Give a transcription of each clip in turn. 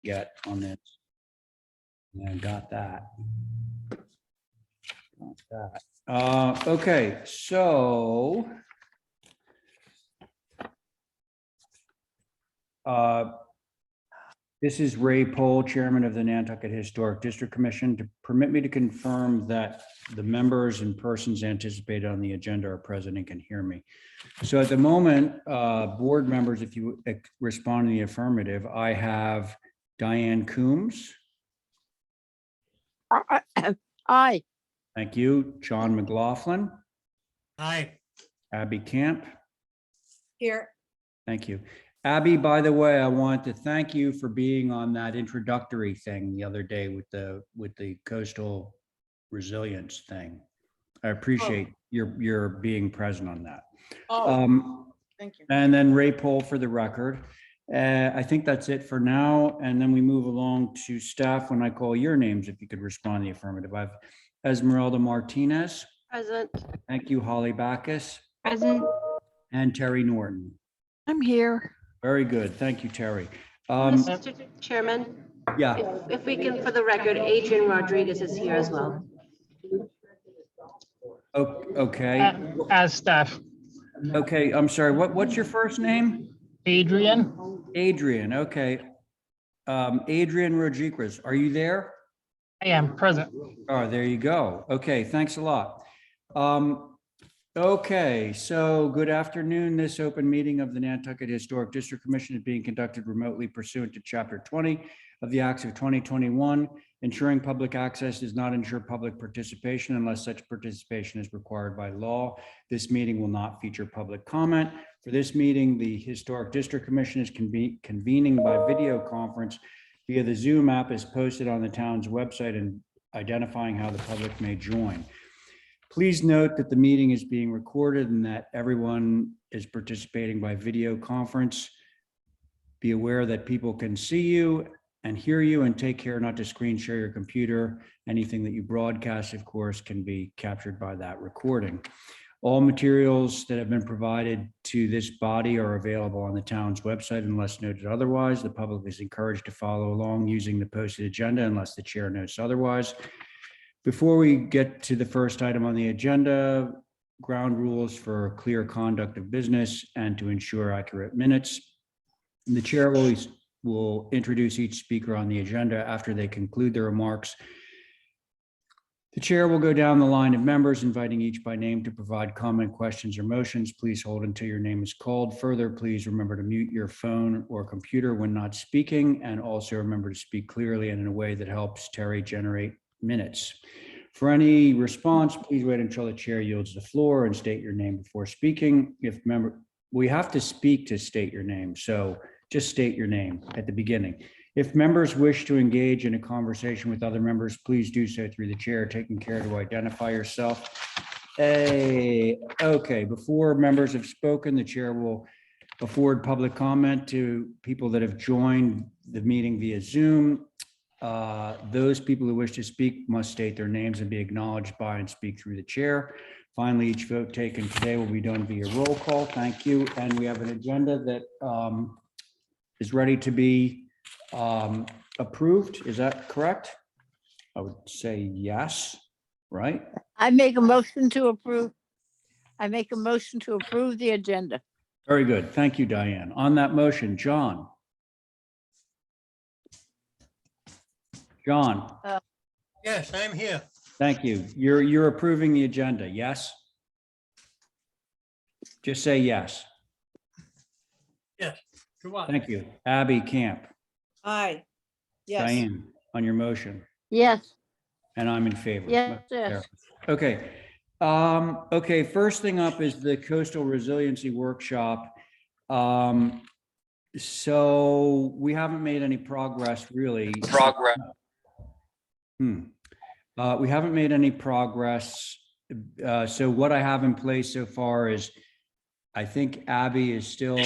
yet on this. And I got that. Got that. Okay, so this is Ray Pohl, Chairman of the Nantucket Historic District Commission. To permit me to confirm that the members and persons anticipated on the agenda are present and can hear me. So at the moment, board members, if you respond in the affirmative, I have Diane Coombs. Aye. Thank you. John McLaughlin. Aye. Abby Camp. Here. Thank you. Abby, by the way, I want to thank you for being on that introductory thing the other day with the coastal resilience thing. I appreciate your being present on that. Thank you. And then Ray Pohl for the record. I think that's it for now. And then we move along to staff when I call your names, if you could respond in the affirmative. I've Esmeralda Martinez. Present. Thank you, Holly Backus. Present. And Terry Norton. I'm here. Very good. Thank you, Terry. Mr. Chairman, Yeah, if we can, for the record, Adrian Rodriguez is here as well. okay. As staff. Okay, I'm sorry. What's your first name? Adrian. Adrian, okay. Adrian Rodriguez, are you there? I am present. Oh, there you go. Okay, thanks a lot. Okay, so good afternoon. This open meeting of the Nantucket Historic District Commission is being conducted remotely pursuant to Chapter 20 of the Acts of 2021. Ensuring public access does not ensure public participation unless such participation is required by law. This meeting will not feature public comment. For this meeting, the Historic District Commission is convening by video conference via the Zoom app as posted on the town's website and identifying how the public may join. Please note that the meeting is being recorded and that everyone is participating by video conference. Be aware that people can see you and hear you, and take care not to screen share your computer. Anything that you broadcast, of course, can be captured by that recording. All materials that have been provided to this body are available on the town's website unless noted otherwise. The public is encouraged to follow along using the posted agenda unless the chair notes otherwise. Before we get to the first item on the agenda, ground rules for clear conduct of business and to ensure accurate minutes. The chair will introduce each speaker on the agenda. After they conclude their remarks, the chair will go down the line of members, inviting each by name to provide comment, questions, or motions. Please hold until your name is called. Further, please remember to mute your phone or computer when not speaking, and also remember to speak clearly and in a way that helps Terry generate minutes. For any response, please wait until the chair yields the floor and state your name before speaking. We have to speak to state your name, so just state your name at the beginning. If members wish to engage in a conversation with other members, please do so through the chair, taking care to identify yourself. Okay, before members have spoken, the chair will afford public comment to people that have joined the meeting via Zoom. Those people who wish to speak must state their names and be acknowledged by and speak through the chair. Finally, each vote taken today will be done via roll call. Thank you. And we have an agenda that is ready to be approved. Is that correct? I would say yes, right? I make a motion to approve. I make a motion to approve the agenda. Very good. Thank you, Diane. On that motion, John. John, Yes, I'm here. thank you. You're approving the agenda, yes? Just say yes. Yes. Come on. Thank you. Abby Camp, Aye. Yes. Diane, on your motion, Yes, and I'm in favor. yes, yes. Okay. Okay, first thing up is the Coastal Resiliency Workshop. So we haven't made any progress really. We haven't made any progress. So what I have in place so far is, I think Abby is still.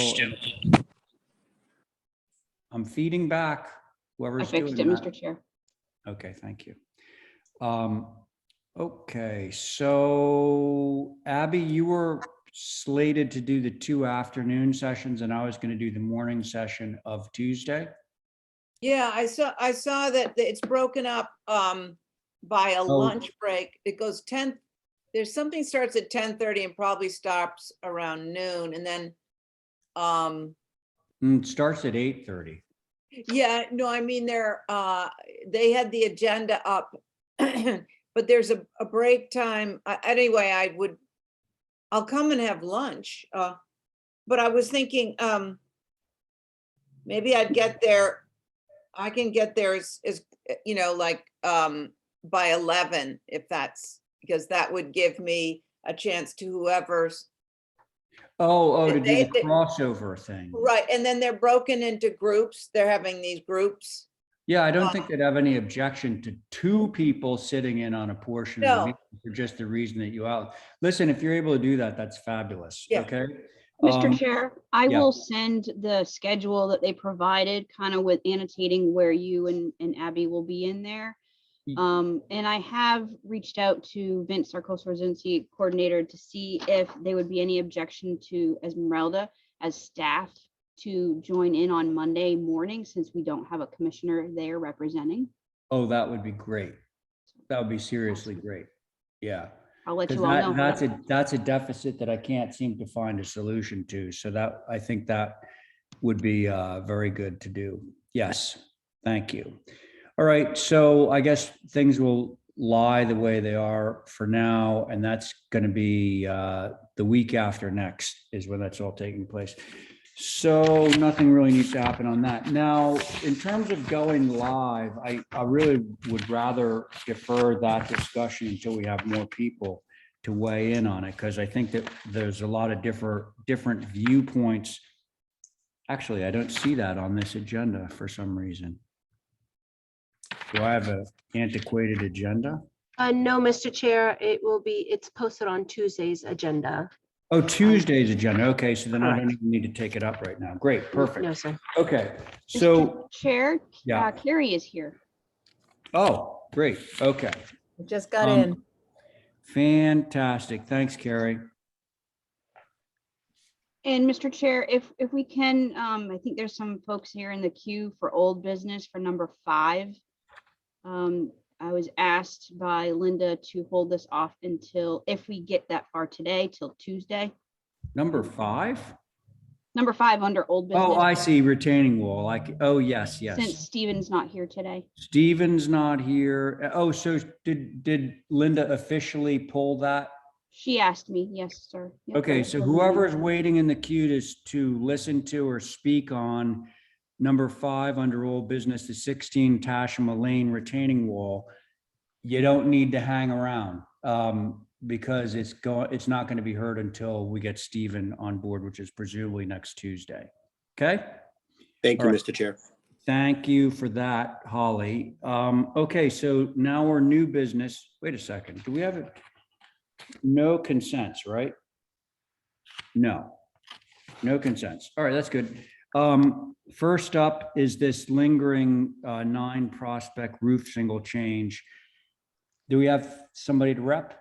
I'm feeding back I whoever's fixed doing it, that. Mr. Chair. Okay, thank you. Okay, so Abby, you were slated to do the 2 afternoon sessions and I was going to do the morning session of Tuesday. Yeah, I saw that it's broken up by a Oh. lunch break. It goes 10, there's something starts at 10:30 and probably stops around noon, and then It starts at 8:30. yeah, no, I mean, they had the agenda up, but there's a break time. Anyway, I'll come and have lunch. But I was thinking, maybe I'd get there. I can get there as like by 11, if that's, because that would give me a chance to whoever's To do the They- crossover thing. right. And then they're broken into groups. They're having these groups. Yeah, I don't think they'd have any objection to two people sitting in on a portion of the No. meeting for just the reason that you out. Listen, if you're able to do that, that's fabulous. Yeah. Okay. Mr. Chair, I yeah. will send the schedule that they provided, kind of with annotating where you and Abby will be in there. And I have reached out to Vince, our coastal resiliency coordinator, to see if there would be any objection to Esmeralda as staff to join in on Monday morning, since we don't have a commissioner there representing. Oh, that would be great. That would be seriously great. Yeah. I'll let 'Cause you all know. that's a deficit that I can't seem to find a solution to. So that, I think that would be very good to do. Yes, thank you. All right, so I guess things will lie the way they are for now, and that's going to be the week after next is when that's all taking place. So nothing really needs to happen on that. Now, in terms of going live, I really would rather defer that discussion until we have more people to weigh in on it, because I think that there's a lot of different viewpoints. Actually, I don't see that on this agenda for some reason. Do I have an antiquated agenda? No, Mr. Chair, it's posted on Tuesday's agenda. Oh, Tuesday's agenda. Okay, so then I don't Correct. even need to take it up right now. Great, perfect. No, sir. Okay, so, Mr. Chair, yeah. Carrie is here. oh, great, okay. Just got Um, in. Fantastic. Thanks, Carrie. And Mr. Chair, if we can, I think there's some folks here in the queue for old business for number 5. I was asked by Linda to hold this off until, if we get that far today, till Tuesday. Number 5? Number 5 under old business. Oh, I see, retaining wall. Like, oh, yes, Since yes. Steven's not here today. Steven's not here. Oh, so did Linda officially pull that? She asked me, yes, sir. Yep. Okay, so whoever is waiting in the queue to listen to or speak on number 5 under old business, the 16 Tashima Lane retaining wall, you don't need to hang around because it's not going to be heard until we get Stephen on board, which is presumably next Tuesday. Okay? Thank you, All right. Mr. Chair. Thank you for that, Holly. Okay, so now we're new business. Wait a second. Do we have it? No consents, right? No consents. All right, that's good. First up is this lingering 9 Prospect roof single change. Do we have somebody to rep?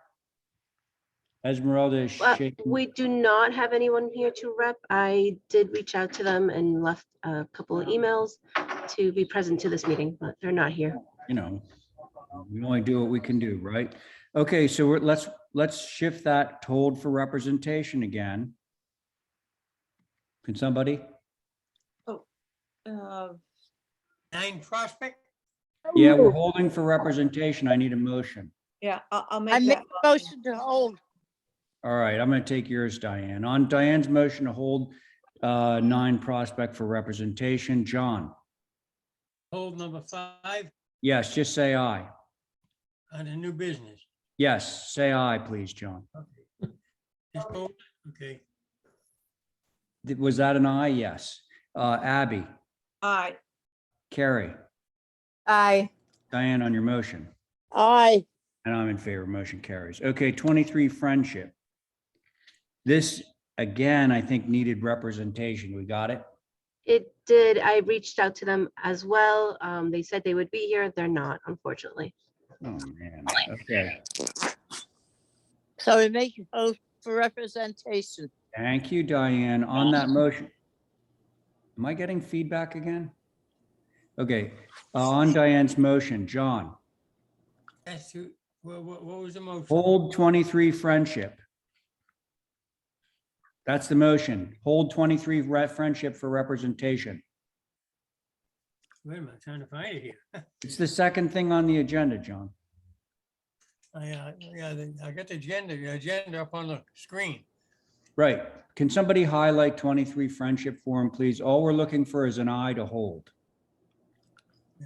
Esmeralda is Well, shaking. we do not have anyone here to rep. I did reach out to them and left a couple of emails to be present to this meeting, but they're not here. You know, we only do what we can do, right? Okay, so let's shift that to hold for representation again. Can somebody? 9 Prospect? Yeah, we're holding for representation. I need a motion. Yeah, I'll I make make that. a motion to hold. All right, I'm going to take yours, Diane. On Diane's motion to hold 9 Prospect for representation, John? Hold number 5 Yes, just say aye. on the new business. Yes, say aye, please, John. Just hold, okay. Was that an aye? Yes. Abby, Aye. Carrie, Aye. Diane on your motion, Aye. and I'm in favor. Motion carries. Okay, 23 Friendship. This, again, I think needed representation. We got it? It did. I reached out to them as well. They said they would be here. They're not, unfortunately. Oh, man. Okay. So we make a hold for representation. Thank you, Diane. On that motion. Am I getting feedback again? Okay, on Diane's motion, John, That's who, what was the motion? hold 23 friendship. That's the motion. Hold 23 friendship for representation. Wait a minute, I'm trying to find it here. It's the second thing on the agenda, John. I got the agenda up on the screen. Right. Can somebody highlight 23 friendship for him, please? All we're looking for is an I to hold.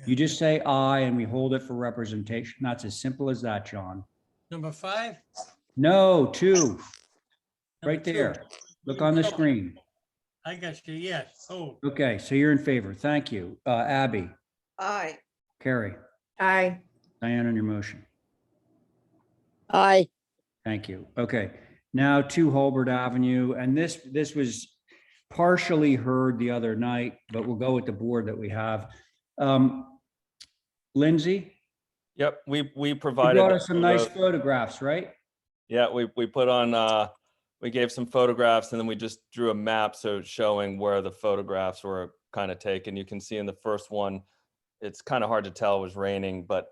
You just say I and we hold it for representation. That's as simple as that, John. Number 5? No, 2, Number right 2. there. Look on the screen. I got you, yes. Oh, Okay, so you're in favor. Thank you. Abby, Aye. Carrie, Aye. Diane on your motion. Aye. Thank you. Okay, now to Holbert Avenue, and this was partially heard the other night, but we'll go with the board that we have. Lindsay, Yep, we you provided. brought the us some nice photos. photographs, right? Yeah, we put on, we gave some photographs and then we just drew a map. So showing where the photographs were kind of taken. You can see in the first one, it's kind of hard to tell, it was raining, but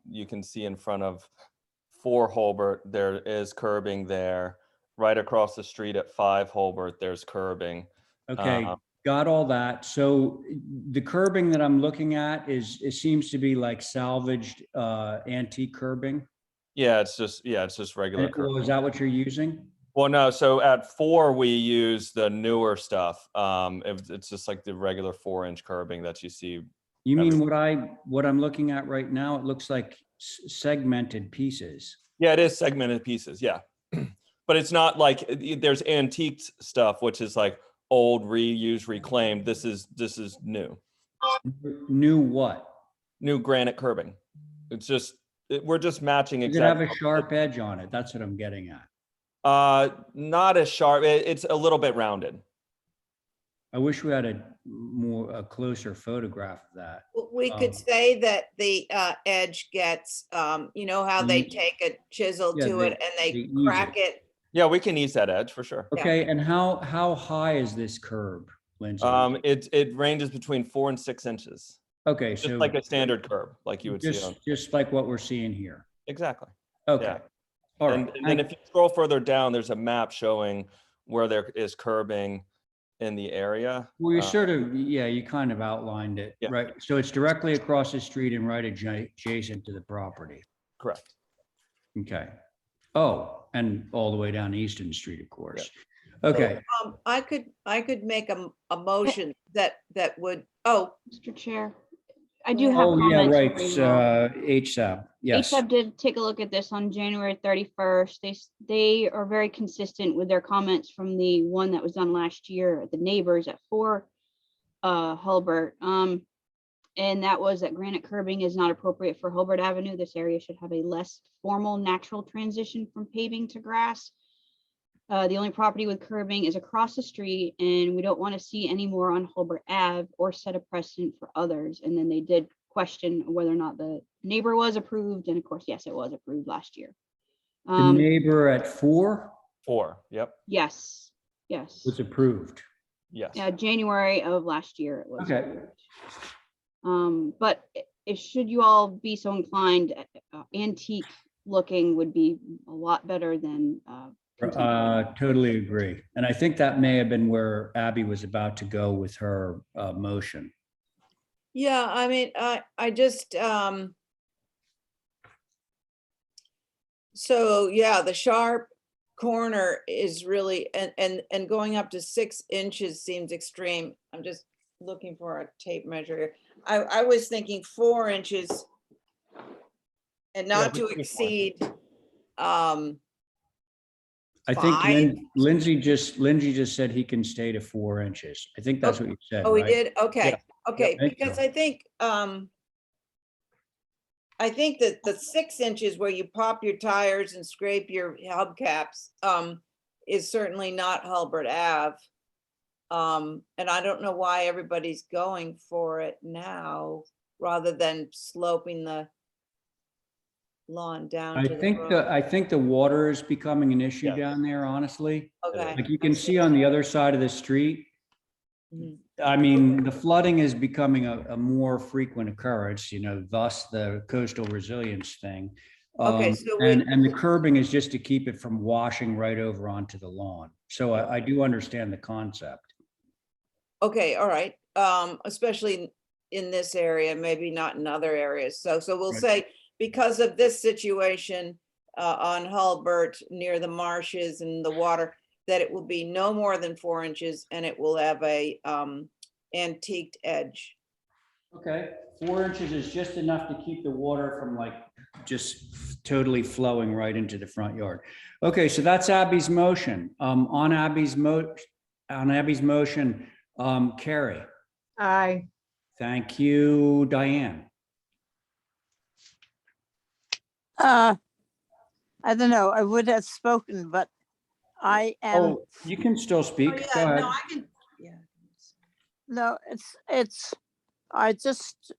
you can see in front of 4 Holbert, there is curbing there. Right across the street at 5 Holbert, there's curbing. Okay, got all that. So the curbing that I'm looking at it seems to be like salvaged antique curbing. Yeah, it's just regular Well, curbing. is that what you're using? Well, no, so at 4, we use the newer stuff. It's just like the regular 4-inch curbing that you see. You mean what I'm looking at right now? It looks like segmented pieces. Yeah, it is segmented pieces, yeah. But it's not like there's antique stuff, which is like old, reused, reclaimed. This is new. New what? New granite curbing. It's just, we're just matching Does it have exactly. a sharp edge on it? That's what I'm getting at. Not as sharp. It's a little bit rounded. I wish we had a closer photograph of that. We could say that the edge gets, you know how they Mm. take a chisel Yeah, to they- it and they they ease crack it. Yeah, we can ease that edge for sure. Okay, and how high is this curb, Lindsay? It ranges between 4 and 6 inches, Okay, just so like a standard curb, like you would see on. just like what we're seeing here. Exactly. Okay. Yeah. All And, right. and then if you scroll further down, there's a map showing where there is curbing in the area. Well, you sort of, yeah, you kind of outlined it, Yeah. right? So it's directly across the street and right adjacent to the property. Correct. Okay. Oh, and all the way down Easton Street, of course. Okay, I could make a motion that would, oh, Mr. Chair, I do have oh, yeah, comments. right, for you all. HSAB, yes. HSAB did take a look at this on January 31st. They are very consistent with their comments from the one that was done last year at the neighbors at 4 Holbert. And that was that granite curbing is not appropriate for Holbert Avenue. This area should have a less formal natural transition from paving to grass. The only property with curbing is across the street, and we don't want to see any more on Holbert Ave or set a precedent for others. And then they did question whether or not the neighbor was approved, and of course, yes, it was approved last year. The neighbor at 4 4. Yep. Yes, yes. was approved. Yes. Yeah, January of last year it was. Okay. approved. But should you all be so inclined, antique looking would be a lot better than contemporary. Totally agree. And I think that may have been where Abby was about to go with her motion. yeah, I mean, I just, so yeah, the sharp corner is really, and going up to 6 inches seems extreme. I'm just looking for a tape measure here. I was thinking 4 inches and not to between 4. exceed, I think 5? Lindsay just said he can stay to 4 inches. I think that's what you said, Oh, we right? did? Okay, okay, Thank you. because I think that the 6 inches where you pop your tires and scrape your hubcaps is certainly not Hulbert Ave. And I don't know why everybody's going for it now, rather than sloping the lawn down I to the think road. I think the water is becoming an issue Yes. down there, honestly. Okay. Like you can see on the other side of the street, Mhm. I mean, the flooding is becoming a more frequent occurrence, thus the coastal resilience thing. Okay, so we- And the curbing is just to keep it from washing right over onto the lawn. So I do understand the concept. Okay, all right. Especially in this area, maybe not in other areas. So we'll Right. say because of this situation on Hulbert near the marshes and the water, that it will be no more than 4 inches and it will have a antiqued edge. Okay, 4 inches is just enough to keep the water from just totally flowing right into the front yard. Okay, so that's Abby's motion. On Abby's motion, Carrie, Aye. thank you, Diane. I don't know, I would have spoken, but I am, Oh, you can still Oh, speak. Go yeah, ahead. no, I can, yeah. no, I just,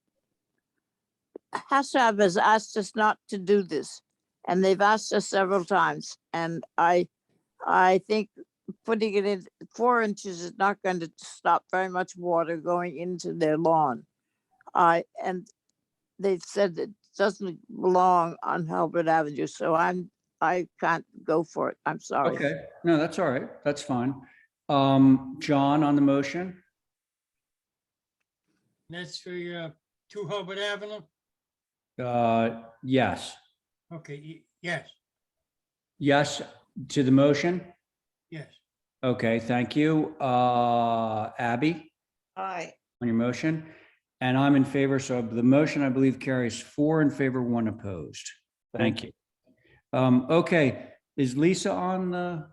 HACCP has asked us not to do this, and they've asked us several times, and I think putting it in 4 inches is not going to stop very much water going into their lawn. And they've said it doesn't belong on Holbert Avenue, so I can't go for it. I'm sorry. Okay, no, that's all right. That's fine. John on the motion? That's for your 2 Holbert Avenue? Yes. Okay, yes, Yes to the motion? yes. Okay, thank you. Abby, Aye. on your motion, and I'm in favor. So the motion, I believe, carries 4 in favor, 1 opposed. Thank you. Okay, is Lisa on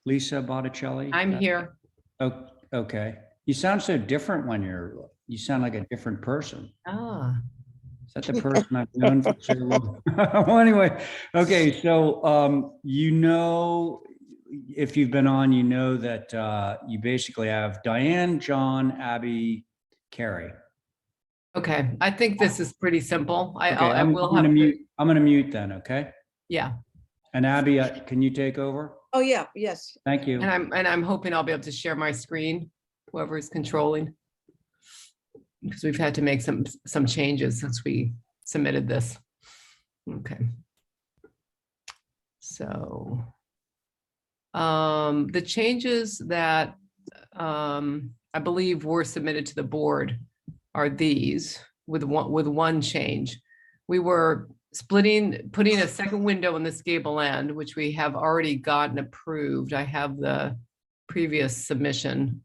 Lisa Botticelli? I'm here. Oh, okay. You sound so different when you sound like a different person. Ah, Is that the person I've known for so long? Well, anyway, okay, so if you've been on, that you basically have Diane, John, Abby, Carrie. okay. I think this is pretty simple. Okay, I I'm will gonna have, mute. I'm gonna mute then, okay? yeah. And Abby, can you take over? Oh, yeah, yes. Thank you. And I'm hoping I'll be able to share my screen, whoever is controlling. Because we've had to make some changes since we submitted this. Okay. So the changes that I believe were submitted to the board are these with one change. We were putting a second window in this gable end, which we have already gotten approved. I have the previous submission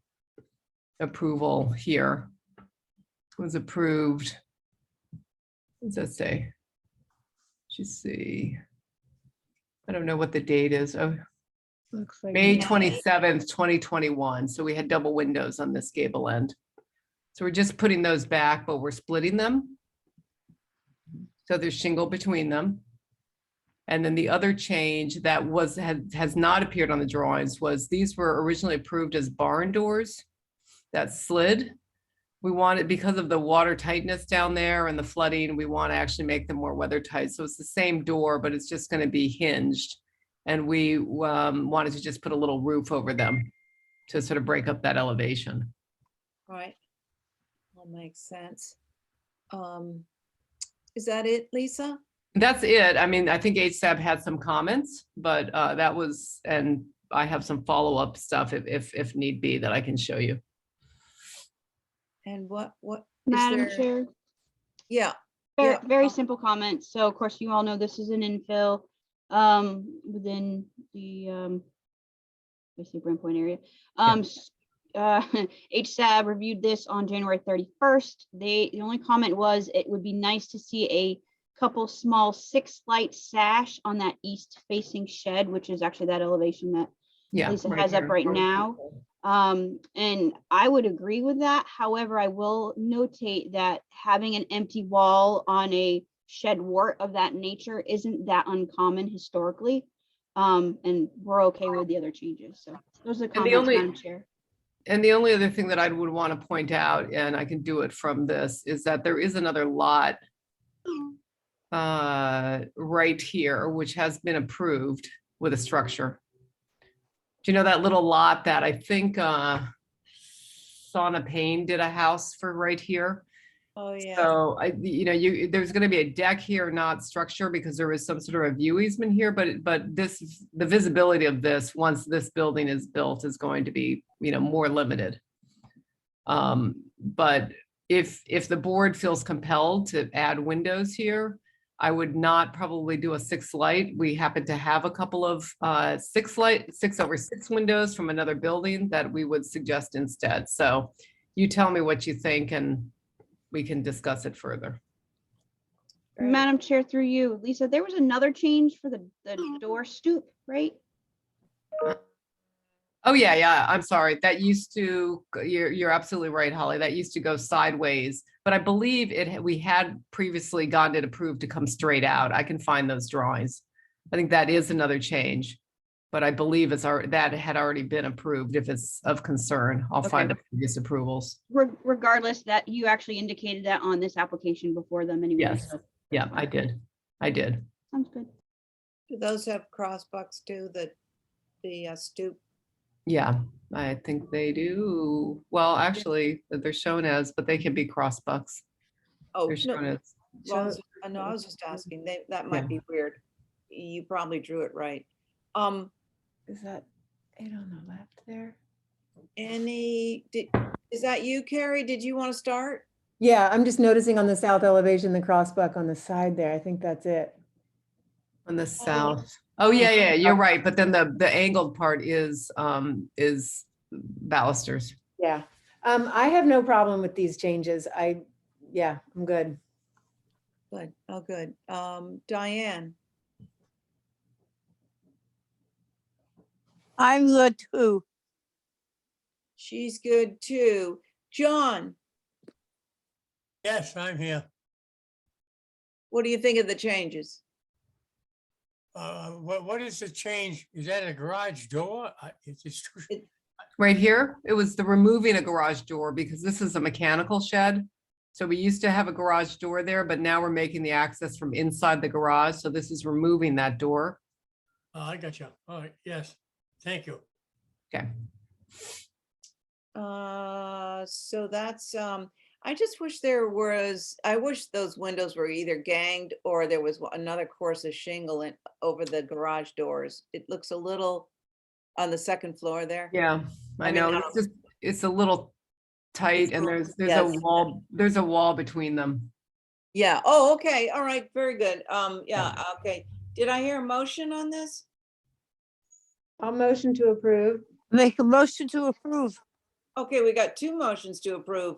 approval here. It was approved. What does that say? Let's see. I don't know what the date is. Oh, Looks like May May. 27th, 2021. So we had double windows on this gable end. So we're just putting those back, but we're splitting them. So there's shingle between them. And then the other change that has not appeared on the drawings was these were originally approved as barn doors that slid. We wanted, because of the water tightness down there and the flooding, we want to actually make them more weather tight. So it's the same door, but it's just going to be hinged. And we wanted to just put a little roof over them to sort of break up that elevation. Right. That makes sense. Is that it, Lisa? That's it. I mean, I think HSAB had some comments, but that was, and I have some follow-up stuff if need be that I can show you. And what is Madam there? Chair, Yeah, very, Yeah. very simple comment. So of course, you all know this is an infill within the basically Brandpoint area. HSAB reviewed this on January 31st. The only comment was it would be nice to see a couple small 6-light sash on that east facing shed, which is actually that elevation that Yeah. Lisa right has up here. right now. And I would agree with that. However, I will notate that having an empty wall on a shed wart of that nature isn't that uncommon historically. And we're okay with the other changes. So those are the And the comments, only- Madam Chair. And the only other thing that I would want to point out, and I can do it from this, is that there is another lot right here, which has been approved with a structure. Do you know that little lot that I think Shauna Payne did a house for right here. Oh, yeah. So there's going to be a deck here, not structure, because there is some sort of a view easement here, but the visibility of this, once this building is built, is going to be, more limited. But if the board feels compelled to add windows here, I would not probably do a 6 light. We happen to have a couple of 6/6 windows from another building that we would suggest instead. So you tell me what you think and we can discuss it further. Great. Madam Chair, through you, Lisa, there was another change for the door stoop, right? Oh, yeah. I'm sorry. That used to, you're absolutely right, Holly. That used to go sideways, but I believe we had previously gotten it approved to come straight out. I can find those drawings. I think that is another change, but I believe that had already been approved. If it's of concern, I'll find the previous approvals. Regardless, that you actually indicated that on this application before them anyway. Yes. So Yeah, I did. sounds good. Do those have crossbucks too, the stoop? Yeah, I think they do. Well, actually, they're shown as, but they can be crossbucks. Oh, They're no, shown as, well, no, I was just asking, that might be weird. You probably drew it right. is that 8 on the left there? Is that you, Carrie? Did you want to start? Yeah, I'm just noticing on the south elevation, the crossbuck on the side there. I think that's it. On the south. Oh, yeah, you're right. But then the angled part is balusters. Yeah. I have no problem with these changes. I'm good. Good, oh, good. Diane, I'm good too. she's good too. John, Yes, I'm here. what do you think of the changes? What is the change? Is that a garage door? Right here, it was the removing a garage door because this is a mechanical shed. So we used to have a garage door there, but now we're making the access from inside the garage. So this is removing that door. Oh, I got you. All right, yes, thank you. Okay. So that's, I just wish I wish those windows were either ganged or there was another course of shingle over the garage doors. It looks a little on the second floor there. Yeah, I know. It's a little tight and there's Yes. a wall between them. Yeah, oh, okay, all right, very good. Yeah, okay. Did I hear a motion on this? I'll motion to approve. Make a motion to approve. Okay, we got 2 motions to approve.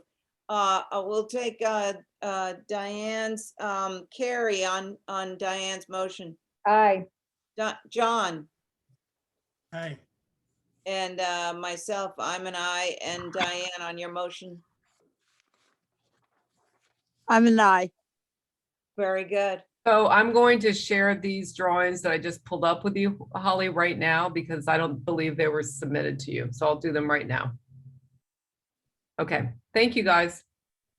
We'll take Diane's, Carrie on Diane's motion. Aye. John Hi, and myself, I'm an aye, and Diane on your motion. I'm an aye. Very good. So I'm going to share these drawings that I just pulled up with you, Holly, right now, because I don't believe they were submitted to you. So I'll do them right now. Okay, thank you, guys.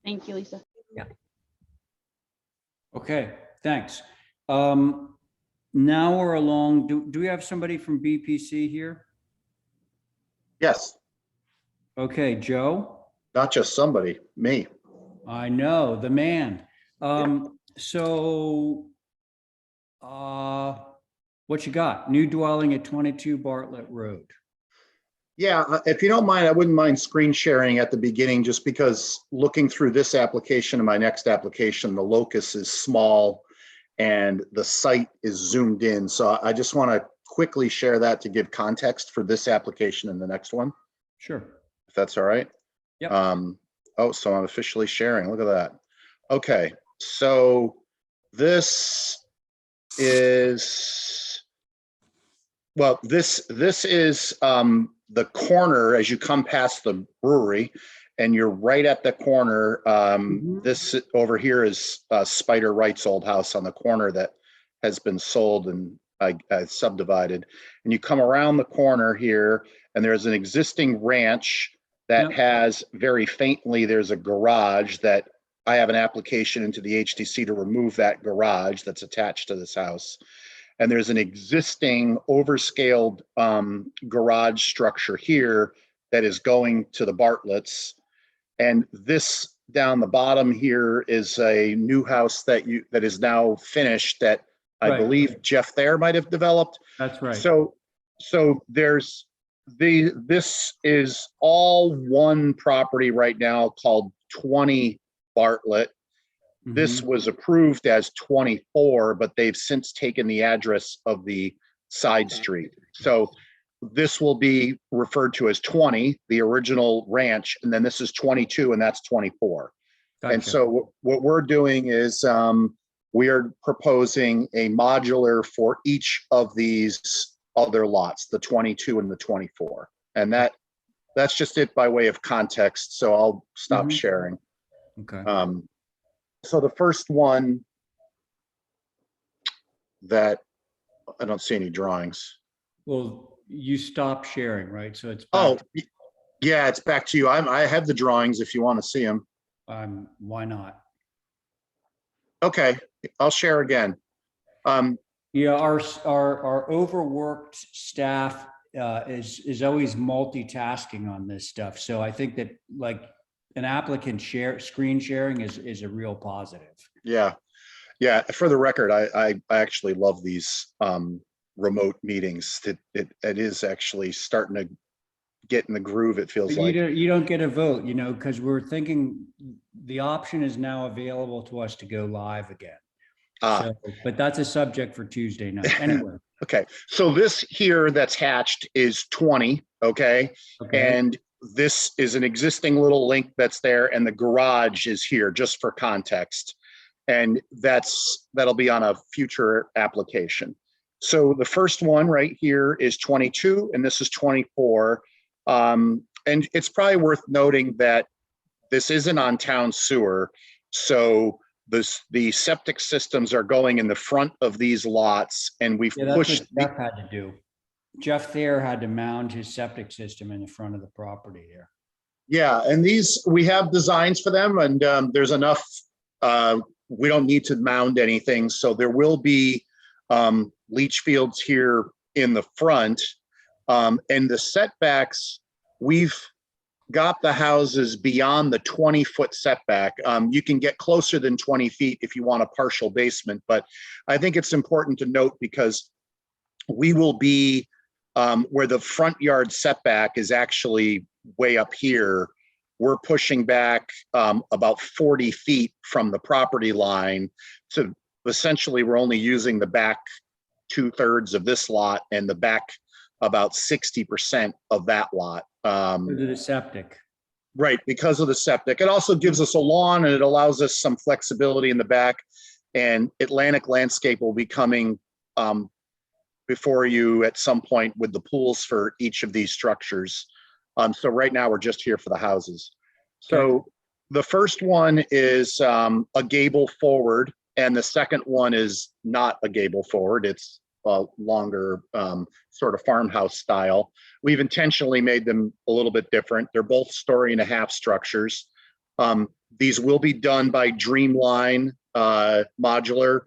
Thank you, Lisa. Okay, thanks. Now we're along. Do we have somebody from BPC here? Yes, Okay, Joe? not just somebody, me. I know, the man. So, what you got? New dwelling at 22 Bartlett Road. Yeah, if you don't mind, I wouldn't mind screen sharing at the beginning, just because looking through this application and my next application, the locus is small and the site is zoomed in. So I just want to quickly share that to give context for this application and the next one, Sure. if that's all right. Yep. Oh, so I'm officially sharing. Look at that. Okay, so this is, well, this is the corner as you come past the brewery, and you're right at the corner. This over here is Spider Wright's old house on the corner that has been sold and subdivided. And you come around the corner here, and there's an existing ranch that has very faintly, there's a garage that I have an application into the HTC to remove that garage that's attached to this house. And there's an existing overscaled garage structure here that is going to the Bartletts. And this down the bottom here is a new house that is now finished that I Right. believe Jeff Thayer might have developed. That's right. So there's this is all one property right now called 20 Bartlett. This Mhm. was approved as 24, but they've since taken the address of the side street. So this will be referred to as 20, the original ranch, and then this is 22, and that's 24. And Gotcha. so what we're doing is we are proposing a modular for each of these other lots, the 22 and the 24. And that's just it by way of context. So I'll stop Mhm. sharing. Okay. So the first one that I don't see any drawings. Well, you stop sharing, right? So it's Oh, back. yeah, it's back to you. I have the drawings if you want to see them. Why not? Okay, I'll share again. Yeah, our overworked staff is always multitasking on this stuff. So I think that like an applicant screen sharing is a real positive. Yeah. For the record, I actually love these remote meetings. It is actually starting to get in the groove, it feels But like. you don't get a vote, because we're thinking the option is now available to us to go live again. So, but that's a subject for Tuesday night. Anyway. Okay, so this here that's hatched is 20, okay? And this is an existing little link that's there, and the garage is here, just for context. And that'll be on a future application. So the first one right here is 22, and this is 24. And it's probably worth noting that this isn't on town sewer. So the septic systems are going in the front of these lots, and we've Yeah, that's pushed. what Jeff had to do. Jeff Thayer had to mount his septic system in the front of the property here. Yeah, and we have designs for them, and there's enough. We don't need to mound anything, so there will be leach fields here in the front, and the setbacks. We've got the houses beyond the 20-foot setback. You can get closer than 20 feet if you want a partial basement, but I think it's important to note because we will be where the front yard setback is actually way up here. We're pushing back about 40 feet from the property line. So essentially we're only using the back 2/3 of this lot and the back about 60% of that lot. The septic. Right, because of the septic. It also gives us a lawn and it allows us some flexibility in the back. And Atlantic Landscape will be coming before you at some point with the pools for each of these structures. So right now we're just here for the houses. So the first one is a gable forward, and the second one is not a gable forward. It's a longer sort of farmhouse style. We've intentionally made them a little bit different. They're both 1.5-story structures. These will be done by Dreamline Modular.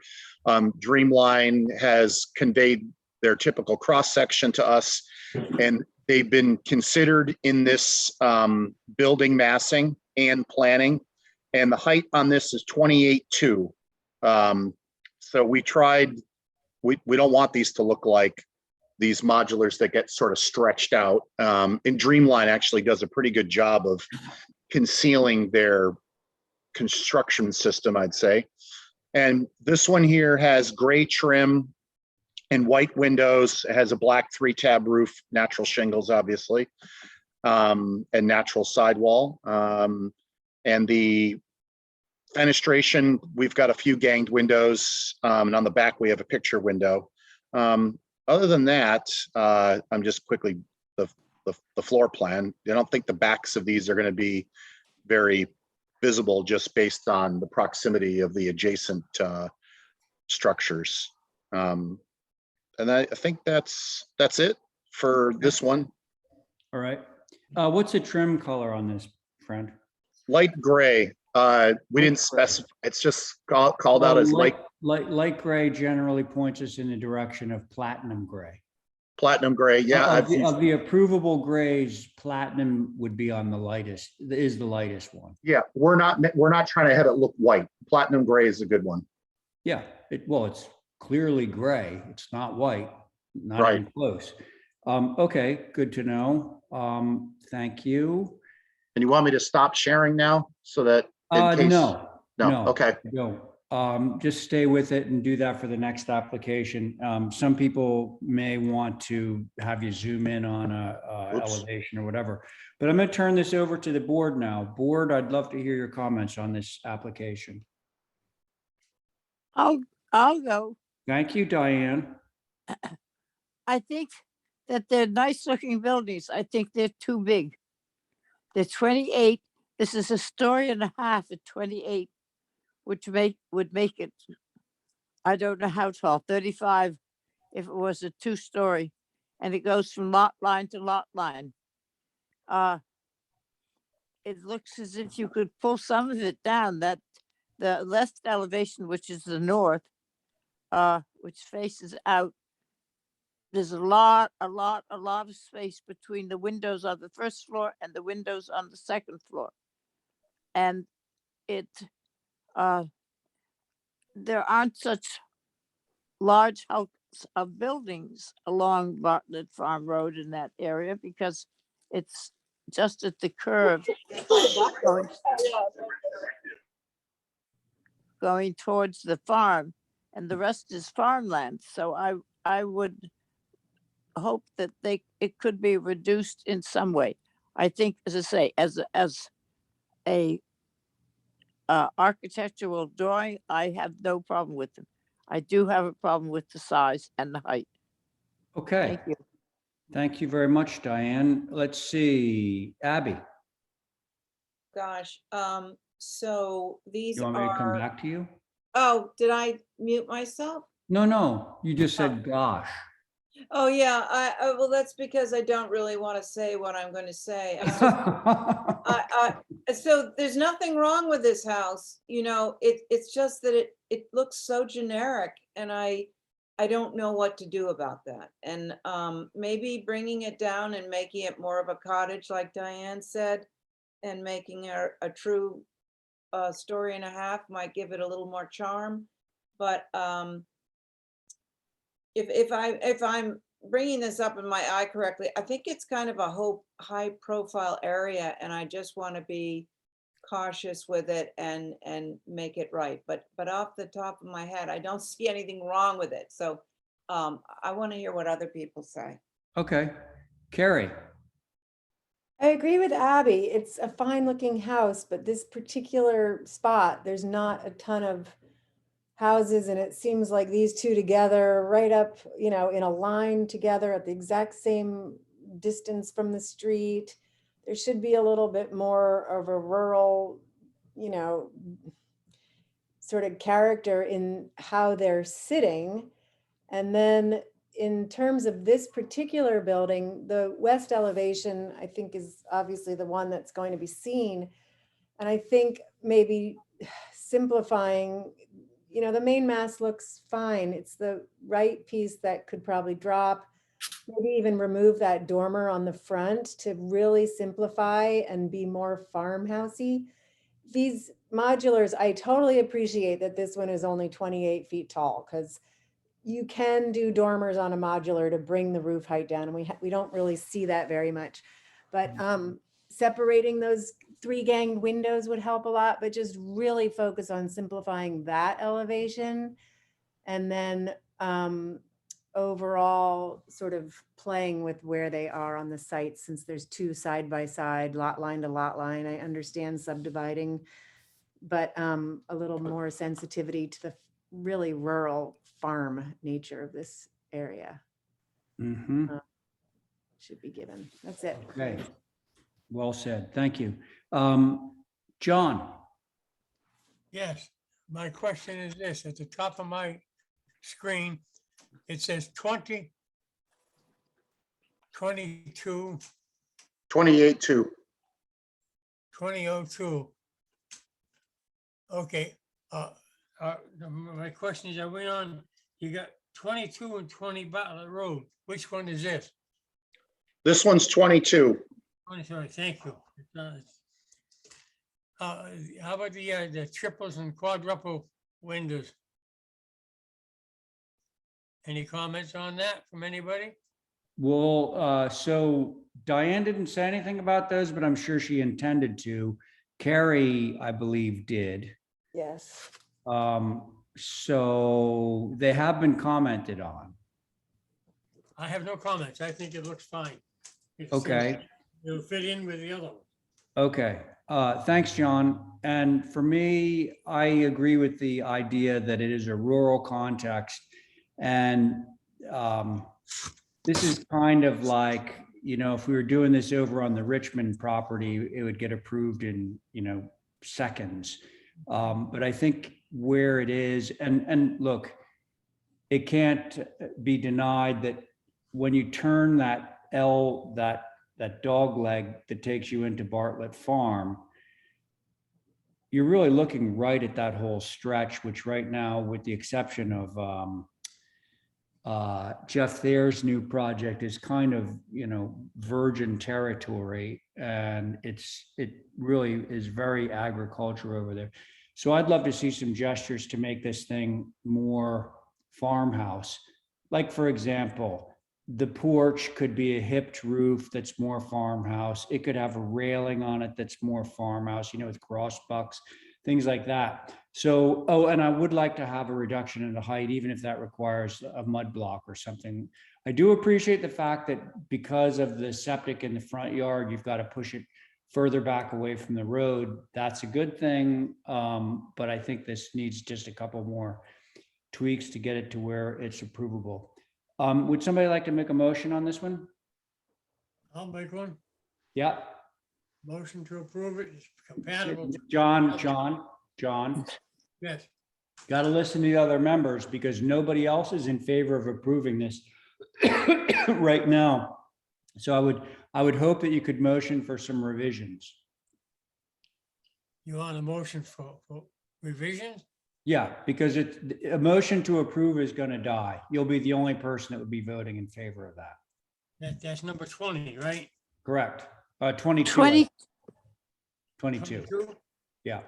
Dreamline has conveyed their typical cross section to us, and they've been considered in this building massing and planning. And the height on this is 28.2. So we tried. We don't want these to look like these modulars that get sort of stretched out. And Dreamline actually does a pretty good job of concealing their construction system, I'd say. And this one here has gray trim and white windows. It has a black 3-tab roof, natural shingles, obviously, and natural sidewall. And the fenestration, we've got a few ganged windows, and on the back we have a picture window. Other than that, I'm just quickly the floor plan. I don't think the backs of these are going to be very visible just based on the proximity of the adjacent structures. And I think that's it for this one. All right. What's the trim color on this, friend? Light gray. We didn't specify. It's just called out as light. Light gray generally points us in the direction of platinum gray. Platinum gray, yeah. Of the approvable grays, platinum would be on the lightest, is the lightest one. Yeah, we're not trying to have it look white. Platinum gray is a good one. Yeah, well, it's clearly gray. It's not white, not Right. even close. Okay, good to know. Thank you. And you want me to stop sharing now so that in case? No. Okay. No. Just stay with it and do that for the next application. Some people may want to have you zoom in on a Oops. elevation or whatever. But I'm going to turn this over to the board now. Board, I'd love to hear your comments on this application. I'll go. Thank you, Diane. I think that they're nice looking buildings. I think they're too big. They're 28. This is a story and a half at 28, which would make it, I don't know how tall, 35 if it was a 2-story, and it goes from lot line to lot line. It looks as if you could pull some of it down. That the left elevation, which is the north, which faces out, there's a lot of space between the windows on the first floor and the windows on the second floor. And it, there aren't such large hulks of buildings along Bartlett Farm Road in that area because it's just at the curve going towards the farm, and the rest is farmland. So I would hope that it could be reduced in some way. I think, as I say, as a architectural drawing, I have no problem with them. I do have a problem with the size and the height. Okay. Thank you. Thank you very much, Diane. Let's see, Abby, Gosh, so these you want me to come are, back to you? oh, did I mute myself? No, you just said, gosh. Oh, yeah, well, that's because I don't really want to say what I'm going to say. So there's nothing wrong with this house, you know, it's just that it looks so generic, and I don't know what to do about that. And maybe bringing it down and making it more of a cottage, like Diane said, and making it a true story and a half might give it a little more charm. But if I'm bringing this up in my eye correctly, I think it's kind of a high profile area, and I just want to be cautious with it and make it right. But off the top of my head, I don't see anything wrong with it. So I want to hear what other people say. Okay, Carrie. I agree with Abby. It's a fine looking house, but this particular spot, there's not a ton of houses, and it seems like these two together right up, you know, in a line together at the exact same distance from the street. There should be a little bit more of a rural, you know, sort of character in how they're sitting. And then in terms of this particular building, the west elevation, I think, is obviously the one that's going to be seen. And I think maybe simplifying, you know, the main mass looks fine. It's the right piece that could probably drop, maybe even remove that dormer on the front to really simplify and be more farmhousey. These modulars, I totally appreciate that this one is only 28 feet tall, because you can do dormers on a modular to bring the roof height down, and we don't really see that very much. But separating those 3 ganged windows would help a lot, but just really focus on simplifying that elevation. And then overall sort of playing with where they are on the site, since there's 2 side by side, lot line to lot line. I understand subdividing, but a little more sensitivity to the really rural farm nature of this area should be given. That's it. Okay, well said. Thank you. John. Yes, my question is this, at the top of my screen, it says 2022, 28-2. 2002. Okay, my question is, I went on, you got 22 and 20 Bartlett Road. Which one is this? This one's 22. 23, thank you. How about the triples and quadruple windows? Any comments on that from anybody? Well, so Diane didn't say anything about those, but I'm sure she intended to. Carrie, I believe, did. Yes. So they have been commented on. I have no comments. I think it looks fine. It Okay. seems it'll fit in with the other one. Okay, thanks, John. And for me, I agree with the idea that it is a rural context. And this is kind of like, you know, if we were doing this over on the Richmond property, it would get approved in, you know, seconds. But I think where it is, and look, it can't be denied that when you turn that that dog leg that takes you into Bartlett Farm, you're really looking right at that whole stretch, which right now, with the exception of Jeff Thayer's new project, is kind of, you know, virgin territory, and it really is very agriculture over there. So I'd love to see some gestures to make this thing more farmhouse. Like, for example, the porch could be a hipped roof that's more farmhouse. It could have a railing on it that's more farmhouse, you know, with cross bucks, things like that. So, oh, and I would like to have a reduction in the height, even if that requires a mud block or something. I do appreciate the fact that because of the septic in the front yard, you've got to push it further back away from the road. That's a good thing. But I think this needs just a couple more tweaks to get it to where it's approvable. Would somebody like to make a motion on this one? I'll make one. Yeah, Motion to approve it. It's compatible. John, Yes. got to listen to the other members because nobody else is in favor of approving this right now. So I would hope that you could motion for some revisions. You want a motion for revisions? Yeah, because a motion to approve is going to die. You'll be the only person that would be voting in favor of that. That's number 20, right? Correct. 22. 20, 22. 22? Yeah.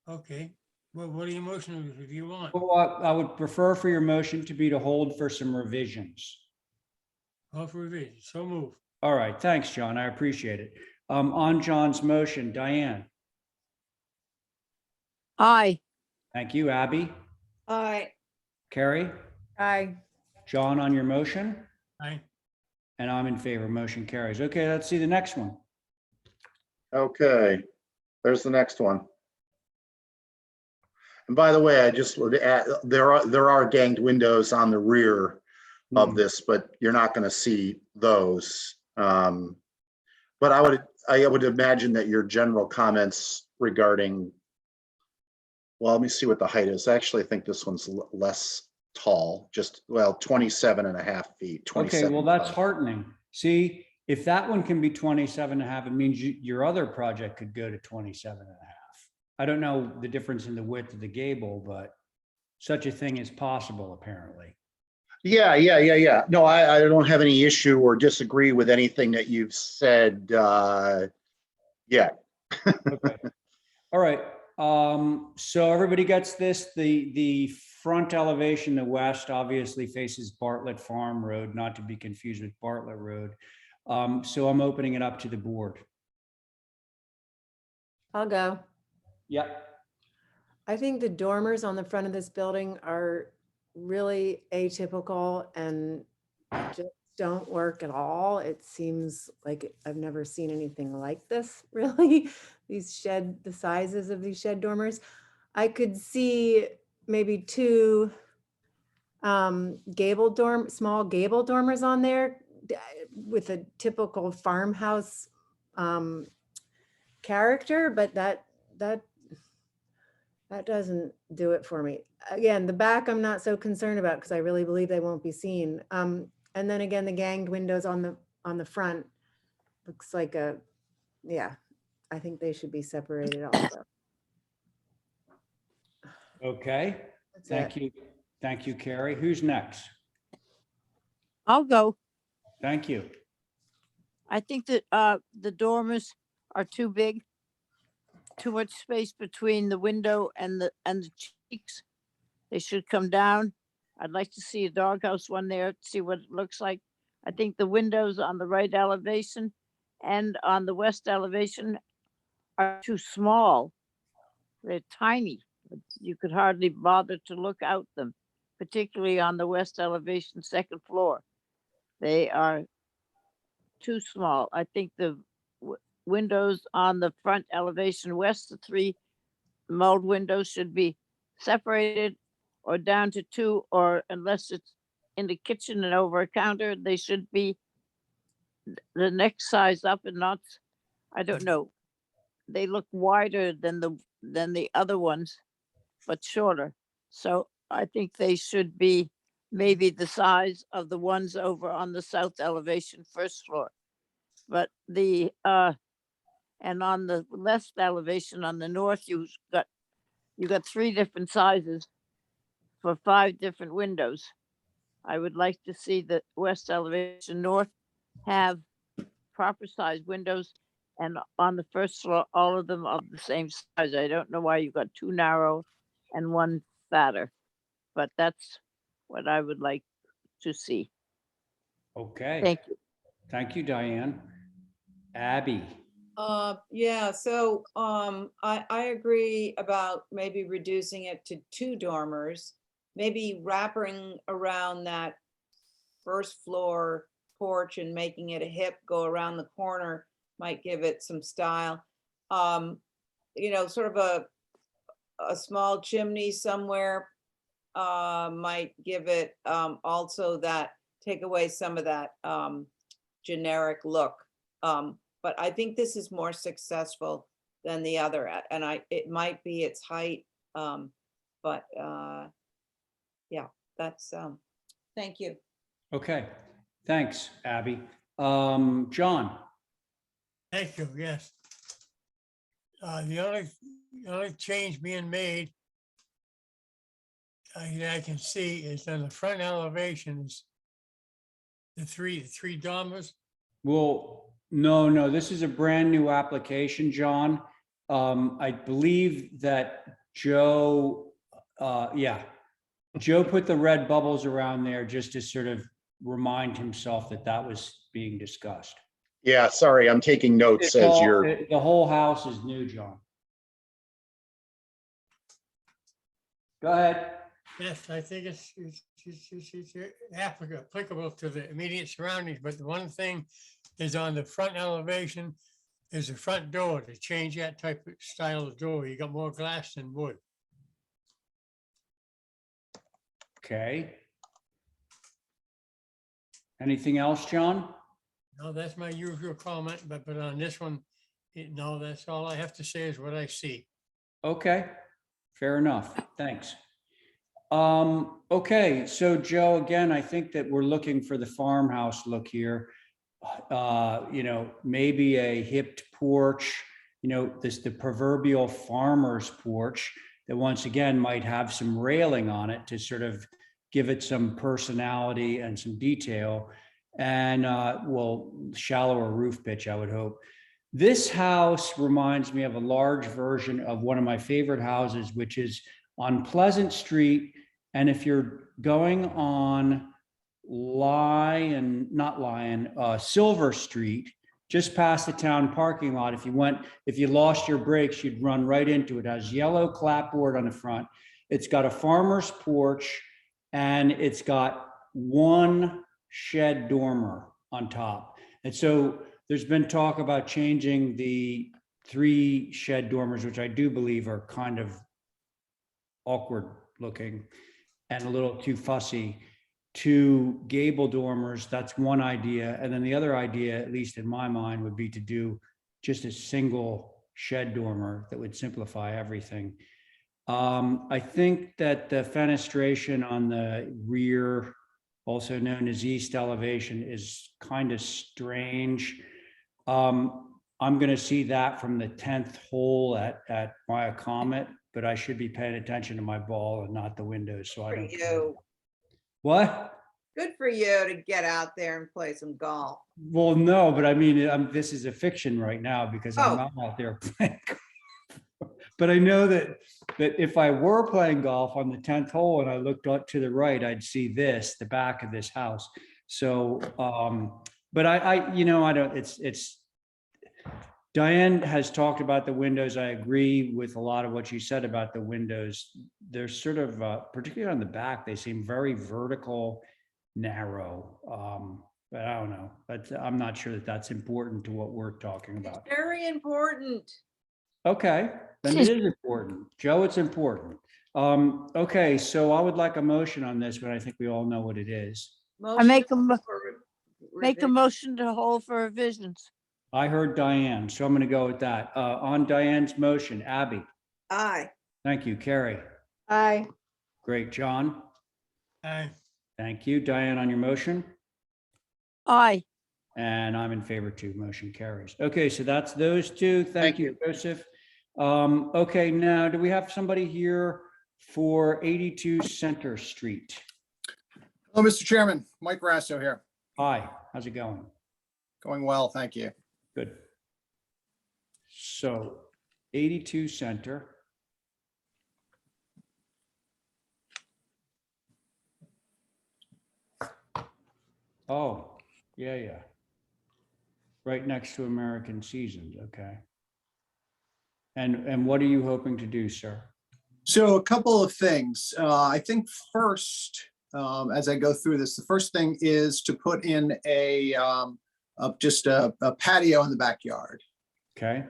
Okay. Well, what are your motions if you want? Well, I would prefer for your motion to be to hold for some revisions. Call for revision. So move. All right. Thanks, John. I appreciate it. On John's motion, Diane. aye. Thank you, Abby. All right, Carrie, Aye. John on your motion, Aye. and I'm in favor. Motion carries. Okay, let's see the next one. Okay, there's the next one. And by the way, I just would add, there are ganged windows on the rear of this, but you're not going to see those. But I would imagine that your general comments regarding, well, let me see what the height is. I actually think this one's less tall, just, well, 27.5 feet. Okay, well, that's 27.5. heartening. See, if that one can be 27.5, it means your other project could go to 27.5. I don't know the difference in the width of the gable, but such a thing is possible, apparently. Yeah. No, I don't have any issue or disagree with anything that you've said yet. Okay. All right. So everybody gets this. The front elevation, the west, obviously faces Bartlett Farm Road, not to be confused with Bartlett Road. So I'm opening it up to the board. I'll go. Yep. I think the dormers on the front of this building are really atypical and just don't work at all. It seems like I've never seen anything like this, really. The sizes of these shed dormers. I could see maybe two small gable dormers on there with a typical farmhouse character, but that doesn't do it for me. Again, the back I'm not so concerned about because I really believe they won't be seen. And then again, the ganged windows on the front looks like yeah, I think they should be separated also. Okay. That's Thank it. you. Thank you, Carrie. Who's next? I'll go. Thank you. I think that the dormers are too big, too much space between the window and the cheeks. They should come down. I'd like to see a doghouse one there, see what it looks like. I think the windows on the right elevation and on the west elevation are too small. They're tiny. You could hardly bother to look out them, particularly on the west elevation, second floor. They are too small. I think the windows on the front elevation west, the 3 mulled windows should be separated or down to 2, or unless it's in the kitchen and over a counter, they should be the next size up and not, I don't know. They look wider than the other ones, but shorter. So I think they should be maybe the size of the ones over on the south elevation, first floor. But and on the west elevation on the north, you got 3 different sizes for 5 different windows. I would like to see the west elevation north have proper size windows, and on the first floor, all of them are the same size. I don't know why you got 2 narrow and 1 fatter, but that's what I would like to see. Okay. Thank you. Thank you, Diane. Abby. Yeah, so I agree about maybe reducing it to 2 dormers, maybe wrapping around that first floor porch and making it a hip, go around the corner might give it some style. Sort of a small chimney somewhere might give it also that, take away some of that generic look. But I think this is more successful than the other, and it might be its height, but yeah, that's thank you. Okay. Thanks, Abby. John. Thank you, yes. The only change being made that I can see is on the front elevations, the three dormers. Well, no, this is a brand new application, John. I believe that Joe put the red bubbles around there just to sort of remind himself that was being discussed. Yeah, sorry, I'm taking notes as you're. The whole house is new, John. Go ahead. Yes, I think it's applicable to the immediate surroundings, but the one thing is on the front elevation is the front door. To change that type of style of door, you got more glass than wood. Okay. Anything else, John? No, that's my usual comment, but on this one, no, that's all I have to say is what I see. Okay, fair enough. Thanks. Okay, so Joe, again, I think that we're looking for the farmhouse look here. Maybe a hipped porch, the proverbial farmer's porch that once again might have some railing on it to sort of give it some personality and some detail, and shallower roof pitch, I would hope. This house reminds me of a large version of one of my favorite houses, which is on Pleasant Street. And if you're going on Silver Street, just past the town parking lot, if you lost your brakes, you'd run right into it. It has yellow clapboard on the front. It's got a farmer's porch, and it's got 1 shed dormer on top. And so there's been talk about changing the 3 shed dormers, which I do believe are kind of awkward looking and a little too fussy, to gable dormers. That's one idea. And then the other idea, at least in my mind, would be to do just a single shed dormer that would simplify everything. I think that the fenestration on the rear, also known as east elevation, is kind of strange. I'm going to see that from the 10th hole at Maya Comet. but I should be paying attention to my ball and not the windows, so I For don't. you. What? Good for you to get out there and play some golf. Well, no, but I mean, this is a fiction right now because I'm Oh. not out there playing. But I know that if I were playing golf on the 10th hole and I looked up to the right, I'd see this, the back of this house. So, but I don't, it's, Diane has talked about the windows. I agree with a lot of what you said about the windows. They're sort of, particularly on the back, they seem very vertical, narrow. But I don't know, but I'm not sure that that's important to what we're talking about. Very important. Okay, then it is important. Joe, it's important. Okay, so I would like a motion on this, but I think we all know what it is. I make a, for make a revision. motion to hold for revisions. I heard Diane, so I'm gonna go with that. On Diane's motion, Abby, Aye. thank you. Carrie, Aye. great. John, Aye. thank you. Diane, on your motion? Aye. And I'm in favor too. Motion carries. Okay, so that's those two. Thank Thank you, Joseph. Okay, now, do we have somebody here for 82 Center Street? Hello, Mr. Chairman. Mike Rasso here. Hi, how's it going? Going well, thank you. Good. So 82 Center. Oh, yeah. Right next to American Seasons, okay. And what are you hoping to do, sir? So a couple of things. I think first, as I go through this, the first thing is to put in just a patio in the backyard. Okay,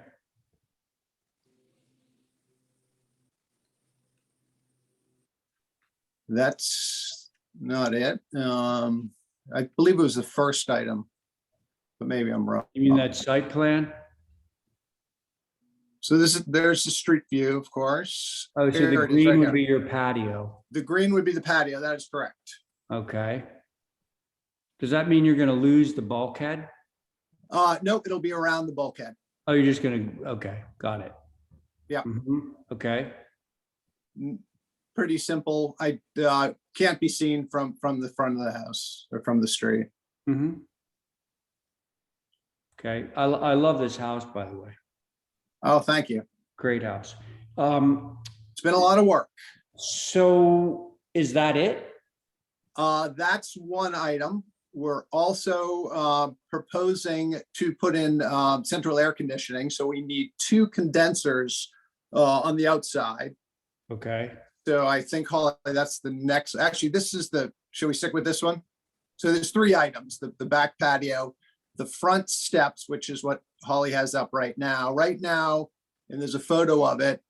That's not it. I believe it was the first item, but maybe I'm wrong. you mean that site plan? So there's the street view, of course. Oh, so Here the it is, right green would here. be your patio, The green would be the patio, that is correct. okay? Does that mean you're gonna lose the bulkhead? Nope, it'll be around the bulkhead. Oh, you're just gonna, okay, got it. Yeah. Mhm, okay, Pretty simple. I can't be seen from the front of the house or from the street. mhm. Okay, I love this house, by the way, Oh, thank you. great house. It's been a lot of work. So is that it? That's one item. We're also proposing to put in central air conditioning. So we need 2 condensers on the outside. Okay, So I think Holly, that's the next, actually, this is should we stick with this one? So there's 3 items, the back patio, the front steps, which is what Holly has up right now. Right now, and there's a photo of it,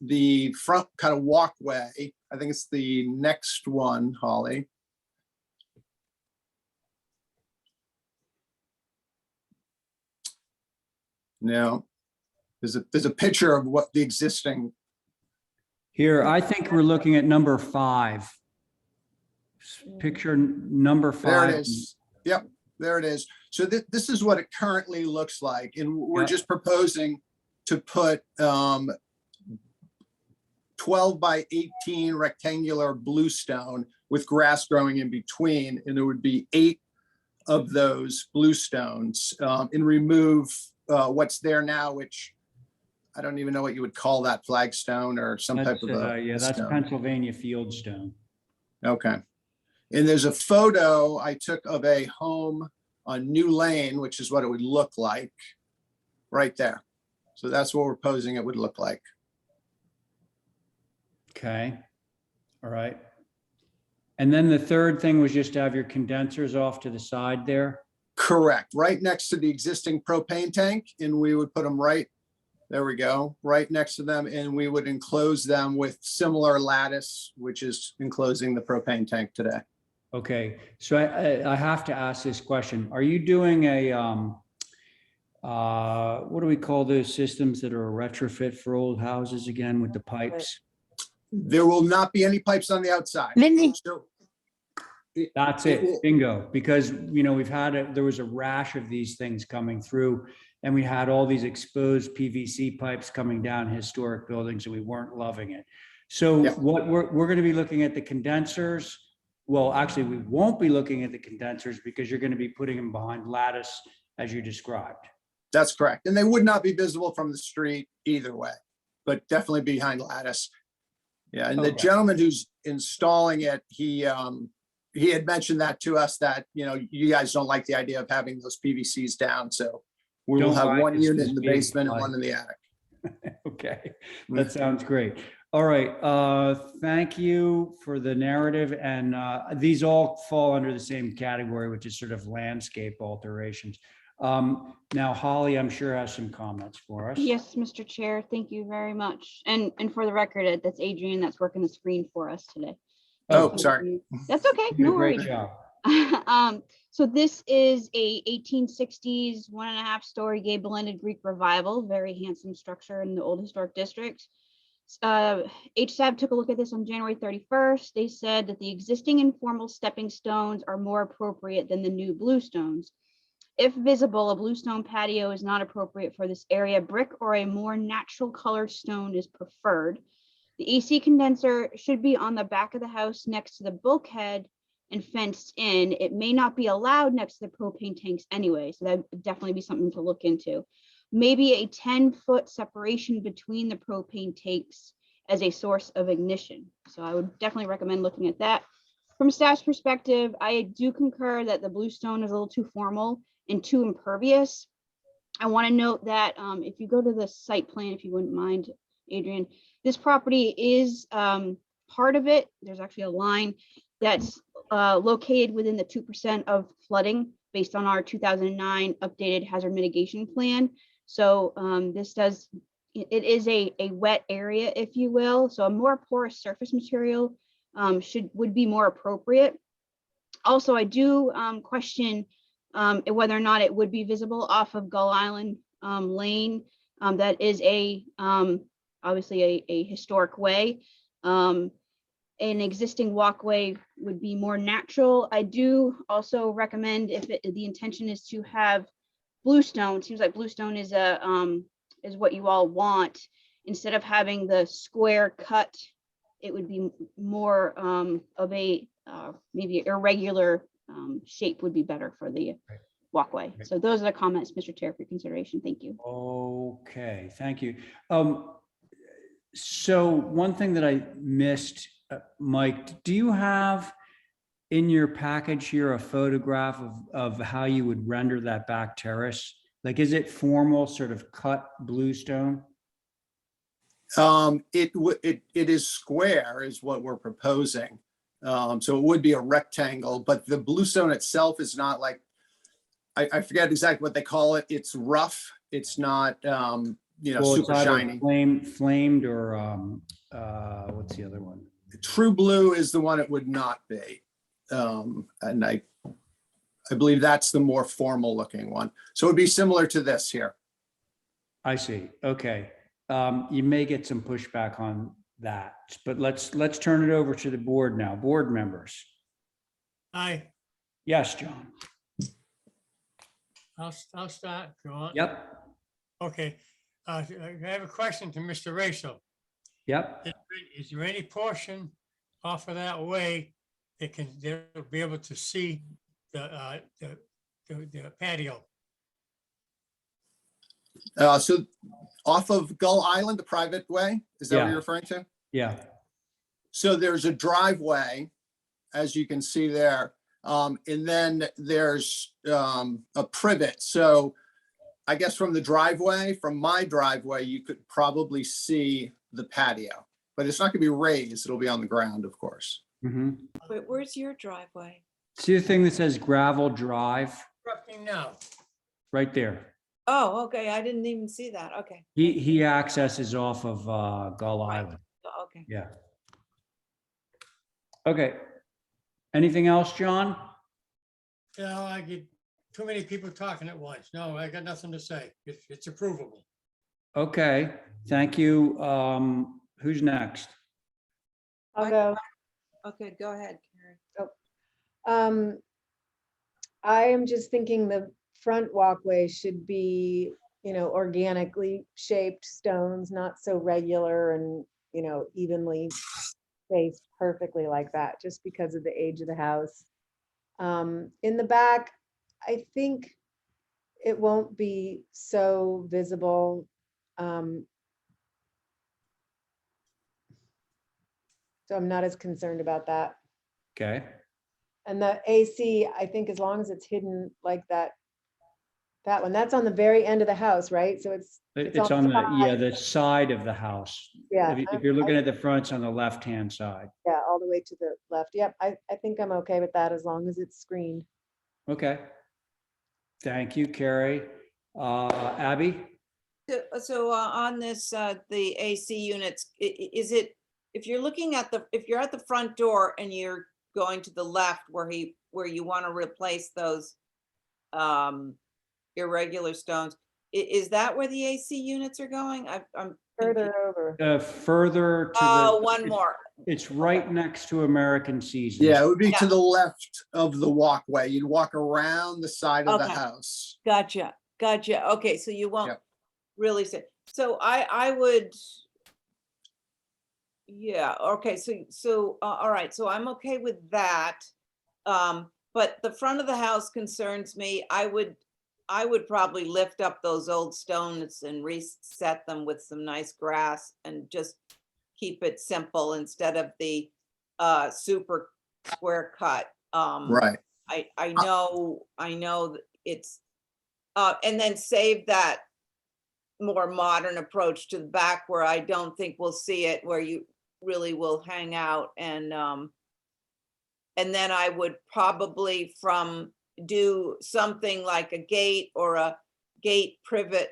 the front kind of walkway, I think it's the next one, Holly. No, there's a picture of what the existing, here, I think we're looking at number 5. Picture number 5. there it is. Yep, there it is. So this is what it currently looks like, and we're Yeah. just proposing to put 12 by 18 rectangular bluestone with grass growing in between, and there would be 8 of those bluestones, and remove what's there now, which I don't even know what you would call that, flagstone or some type That's, of a yeah, that's stone. Pennsylvania fieldstone. Okay. And there's a photo I took of a home on New Lane, which is what it would look like right there. So that's what we're posing it would look like. Okay, all right. And then the third thing was just to have your condensers off to the side there? Correct, right next to the existing propane tank, and we would put them right, there we go, right next to them, and we would enclose them with similar lattice, which is enclosing the propane tank today. Okay, so I have to ask this question. Are you doing a, what do we call those systems that are a retrofit for old houses again with the pipes? There will not be any pipes on the outside. Minnie, So That's It it, will- bingo, because, we've had, there was a rash of these things coming through. and we had all these exposed PVC pipes coming down historic buildings, and we weren't loving it. So Yeah. what we're going to be looking at the condensers. Well, actually, we won't be looking at the condensers because you're going to be putting them behind lattice as you described. That's correct. And they would not be visible from the street either way, but definitely behind lattice. Yeah, and the Okay. gentleman who's installing it, he had mentioned that to us, that, you know, you guys don't like the idea of having those PVCs down, so we will Don't have like one this unit in the big basement and pipe. one in the attic. Okay, that sounds great. All right, thank you for the narrative, and these all fall under the same category, which is sort of landscape alterations. Now, Holly, I'm sure has some comments for us. Yes, Mr. Chair, thank you very much. And for the record, that's Adrian that's working the screen for us today. Oh, Thank sorry. you. That's okay, You did a no great worries. job. So this is a 1860s 1.5-story gable-ended Greek revival, very handsome structure in the old historic district. HSAB took a look at this on January 31st. They said that the existing informal stepping stones are more appropriate than the new bluestones. If visible, a bluestone patio is not appropriate for this area. Brick or a more natural colored stone is preferred. The AC condenser should be on the back of the house next to the bulkhead and fenced in. It may not be allowed next to the propane tanks anyway, so that would definitely be something to look into. Maybe a 10-foot separation between the propane tanks as a source of ignition. So I would definitely recommend looking at that. From staff's perspective, I do concur that the bluestone is a little too formal and too impervious. I want to note that if you go to the site plan, if you wouldn't mind, Adrian, this property is part of it. There's actually a line that's located within the 2% of flooding based on our 2009 updated hazard mitigation plan. So it is a wet area, if you will. So a more porous surface material would be more appropriate. Also, I do question whether or not it would be visible off of Gull Island Lane. That is obviously a historic way. An existing walkway would be more natural. I do also recommend, if the intention is to have bluestone, seems like bluestone is what you all want. Instead of having the square cut, it would be more of a maybe irregular shape would be better for the walkway. So those are the comments, Mr. Chair, for your consideration. Thank you. Okay, thank you. So one thing that I missed, Mike, do you have in your package here a photograph of how you would render that back terrace? Like, is it formal, sort of cut bluestone? It is square is what we're proposing. So it would be a rectangle, but the bluestone itself is not like, I forget exactly what they call it. It's rough. It's not, you know, Well, it's super either shiny. flamed or what's the other one? True blue is the one it would not be. And I believe that's the more formal looking one. So it would be similar to this here. I see. Okay. You may get some pushback on that, but let's turn it over to the board now. Board members. Aye, Yes, John. I'll start if you want. Yep. Okay, I have a question to Mr. Rachel. Yep. Is there any portion off of that way that they'll be able to see the patio? So off of Gull Island, the private way, is that what Yeah. you're referring to? Yeah. So there's a driveway, as you can see there. And then there's a privet. So I guess from the driveway, from my driveway, you could probably see the patio, but it's not gonna be raised. It'll be on the ground, of course. Mm-hmm. Wait, where's your driveway? See the thing that says gravel drive Interrupting now. right there? Oh, okay, I didn't even see that. Okay, He accesses off of Gull Right. Island. okay. Yeah. Okay. Anything else, John? No, I get too many people talking at once. No, I got nothing to say. It's approvable. Okay, thank you. Who's next? I'll go. Okay, go ahead, Karen. I am just thinking the front walkway should be organically shaped stones, not so regular and, evenly spaced perfectly like that, just because of the age of the house. In the back, I think it won't be so visible. So I'm not as concerned about that. Okay. And the AC, I think as long as it's hidden like that one, that's on the very end of the house, right? So it's It's on the side of the house. Yeah, If you're looking at the front, it's on the left-hand side. yeah, all the way to the left. Yep, I think I'm okay with that as long as it's screened. Okay. Thank you, Carrie. Abby? So on this, the AC units, is it, if you're looking at if you're at the front door and you're going to the left where you want to replace those irregular stones, is that where the AC units are going? I'm Further over. Further to Oh, the. one more. It's right next to American Seasons. Yeah, it would be Yeah. to the left of the walkway. You'd walk around the side of the Okay. house. Gotcha. Okay, so you won't Yep. really say. So I would. Yeah. Okay. So all right. So I'm okay with that. But the front of the house concerns me. I would probably lift up those old stones and reset them with some nice grass and just keep it simple instead of the super square cut. Right. I know that it's and then save that more modern approach to the back where I don't think we'll see it, where you really will hang out. And then I would probably do something like a gate or a gate privet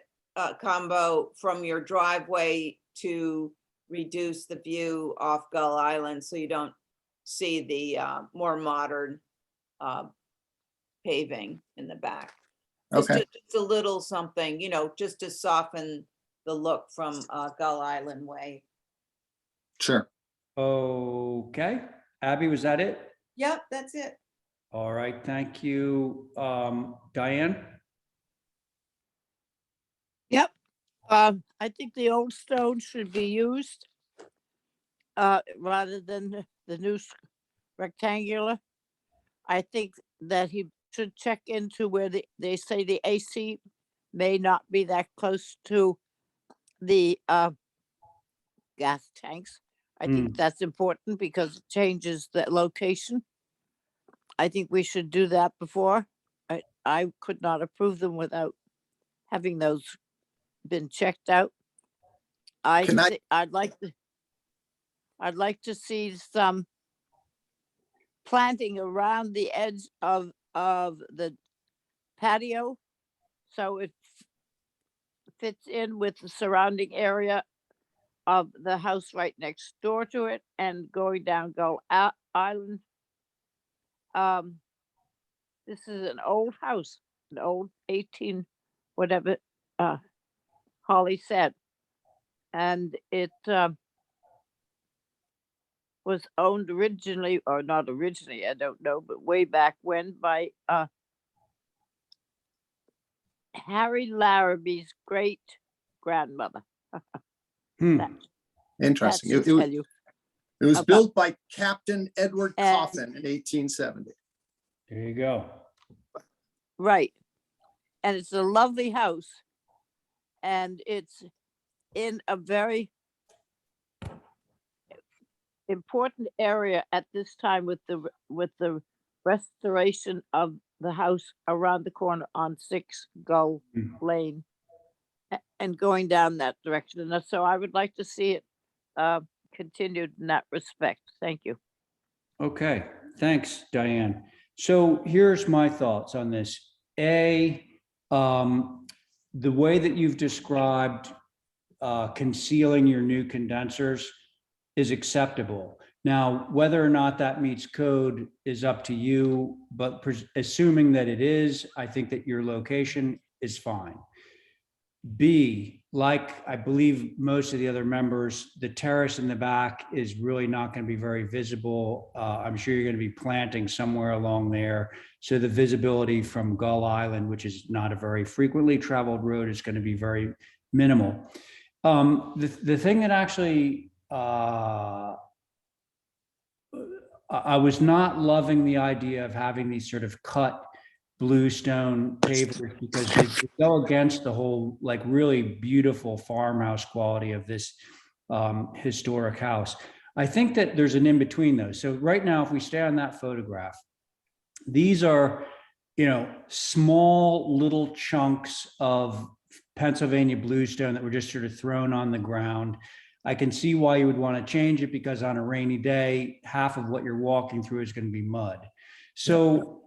combo from your driveway to reduce the view off Gull Island so you don't see the more modern paving in the back. Okay. Just a little something, just to soften the look from Gull Island Way. Sure. Okay. Abby, was that it? Yep, that's it. All right, thank you. Diane? Yep. I think the old stone should be used rather than the new rectangular. I think that he should check into where they say the AC may not be that close to the gas tanks. I think that's important because it changes the location. I think we should do that before. I could not approve them without having those been checked out. Can I- I'd like to see some planting around the edge of the patio, so it fits in with the surrounding area of the house right next door to it and going down Gull Island. This is an old house, an old 18, whatever Holly said. And it was owned originally, or not originally, I don't know, but way back when by Harry Larrabee's great grandmother. That Interesting. should tell you. It was about- built by Captain Edward And- Coffin in 1870. There you go. Right. And it's a lovely house. And it's in a very important area at this time with the restoration of the house around the corner on 6 Gull Lane and going down that direction. And so I would like to see it continued in that respect. Thank you. Okay, thanks, Diane. So here's my thoughts on this. A, the way that you've described concealing your new condensers is acceptable. Now, whether or not that meets code is up to you, but assuming that it is, I think that your location is fine. B, like I believe most of the other members, the terrace in the back is really not going to be very visible. I'm sure you're going to be planting somewhere along there. So the visibility from Gull Island, which is not a very frequently traveled road, is going to be very minimal. The thing that actually, I was not loving the idea of having these sort of cut bluestone pavers because they go against the whole like really beautiful farmhouse quality of this historic house. I think that there's an in-between though. So right now, if we stay on that photograph, these are, you know, small little chunks of Pennsylvania bluestone that were just sort of thrown on the ground. I can see why you would want to change it because on a rainy day, half of what you're walking through is going to be mud. So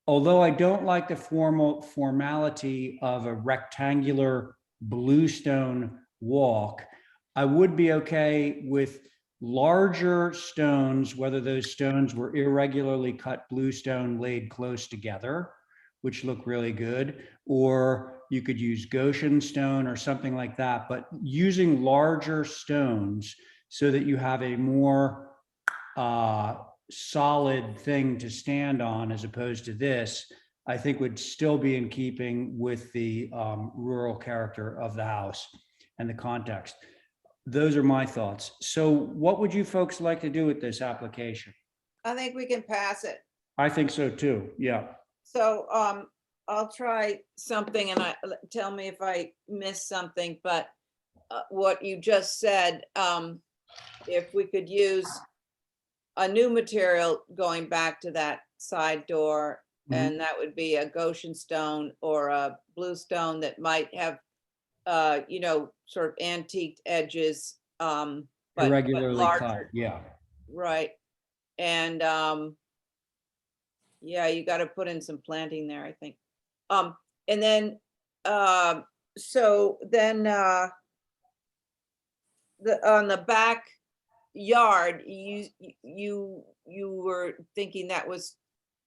although I don't like the formality of a rectangular bluestone walk, I would be okay with larger stones, whether those stones were irregularly cut bluestone laid close together, which look really good, or you could use Goshen stone or something like that, but using larger stones so that you have a more solid thing to stand on as opposed to this, I think would still be in keeping with the rural character of the house and the context. Those are my thoughts. So what would you folks like to do with this application? I think we can pass it. I think so too, yeah. So I'll try something and tell me if I missed something, but what you just said, if we could use a new material going back to that side door, and that would be a Goshen stone or a bluestone that might have, you know, sort of antiqued edges, but Irregularly cut, larger. yeah. Right. And yeah, you got to put in some planting there, I think. And then so then on the back yard, you were thinking that was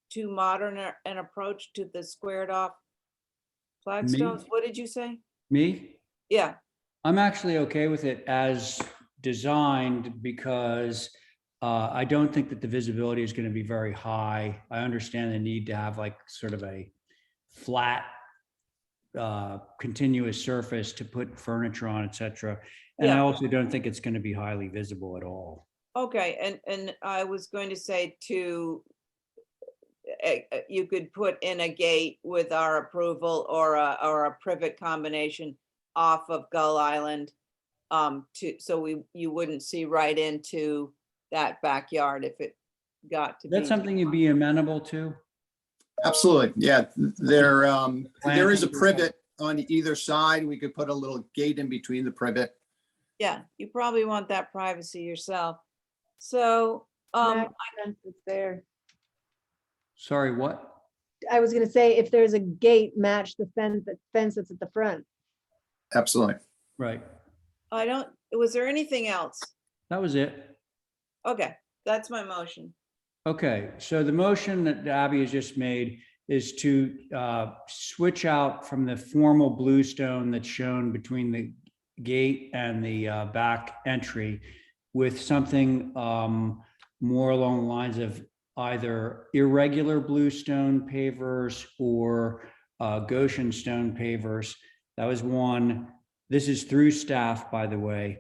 too modern an approach to the squared off flagstones. What did you say? Me? Yeah. I'm actually okay with it as designed because I don't think that the visibility is going to be very high. I understand the need to have like sort of a flat, continuous surface to put furniture on, et cetera. And I Yeah. also don't think it's going to be highly visible at all. Okay, and I was going to say too, you could put in a gate with our approval or a privet combination off of Gull Island, so you wouldn't see right into that backyard if it got to be. That's something you'd be amenable to? Absolutely. Yeah, there is a privet on either side. We could put a little gate in between the privet. Yeah, you probably want that privacy yourself. So, That fence is there. Sorry, what? I was gonna say, if there's a gate, match the fence that's at the front. Absolutely. Right. was there anything else? That was it. Okay, that's my motion. Okay, so the motion that Abby has just made is to switch out from the formal bluestone that's shown between the gate and the back entry with something more along the lines of either irregular bluestone pavers or Goshen stone pavers. That was one. This is through staff, by the way.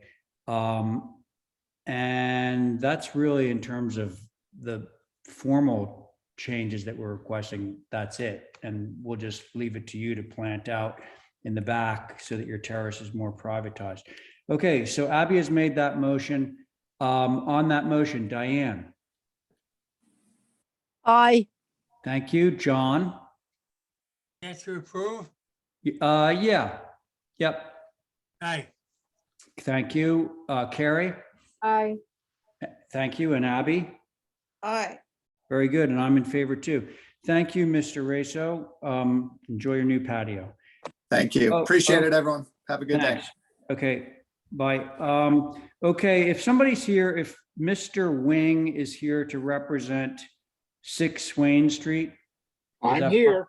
And that's really in terms of the formal changes that we're requesting, that's it. And we'll just leave it to you to plant out in the back so that your terrace is more privatized. Okay, so Abby has made that motion. On that motion, Diane. Aye. Thank you. John? Can't you approve? Yeah. Yep. Aye. Thank you. Carrie? Aye. Thank you. And Abby? Aye. Very good. And I'm in favor too. Thank you, Mr. Raso. Enjoy your new patio. Thank you. Oh, Appreciate it, everyone. Have a good day. Thanks. Okay, bye. Okay, if somebody's here, if Mr. Wing is here to represent 6 Swain Street. I'm here.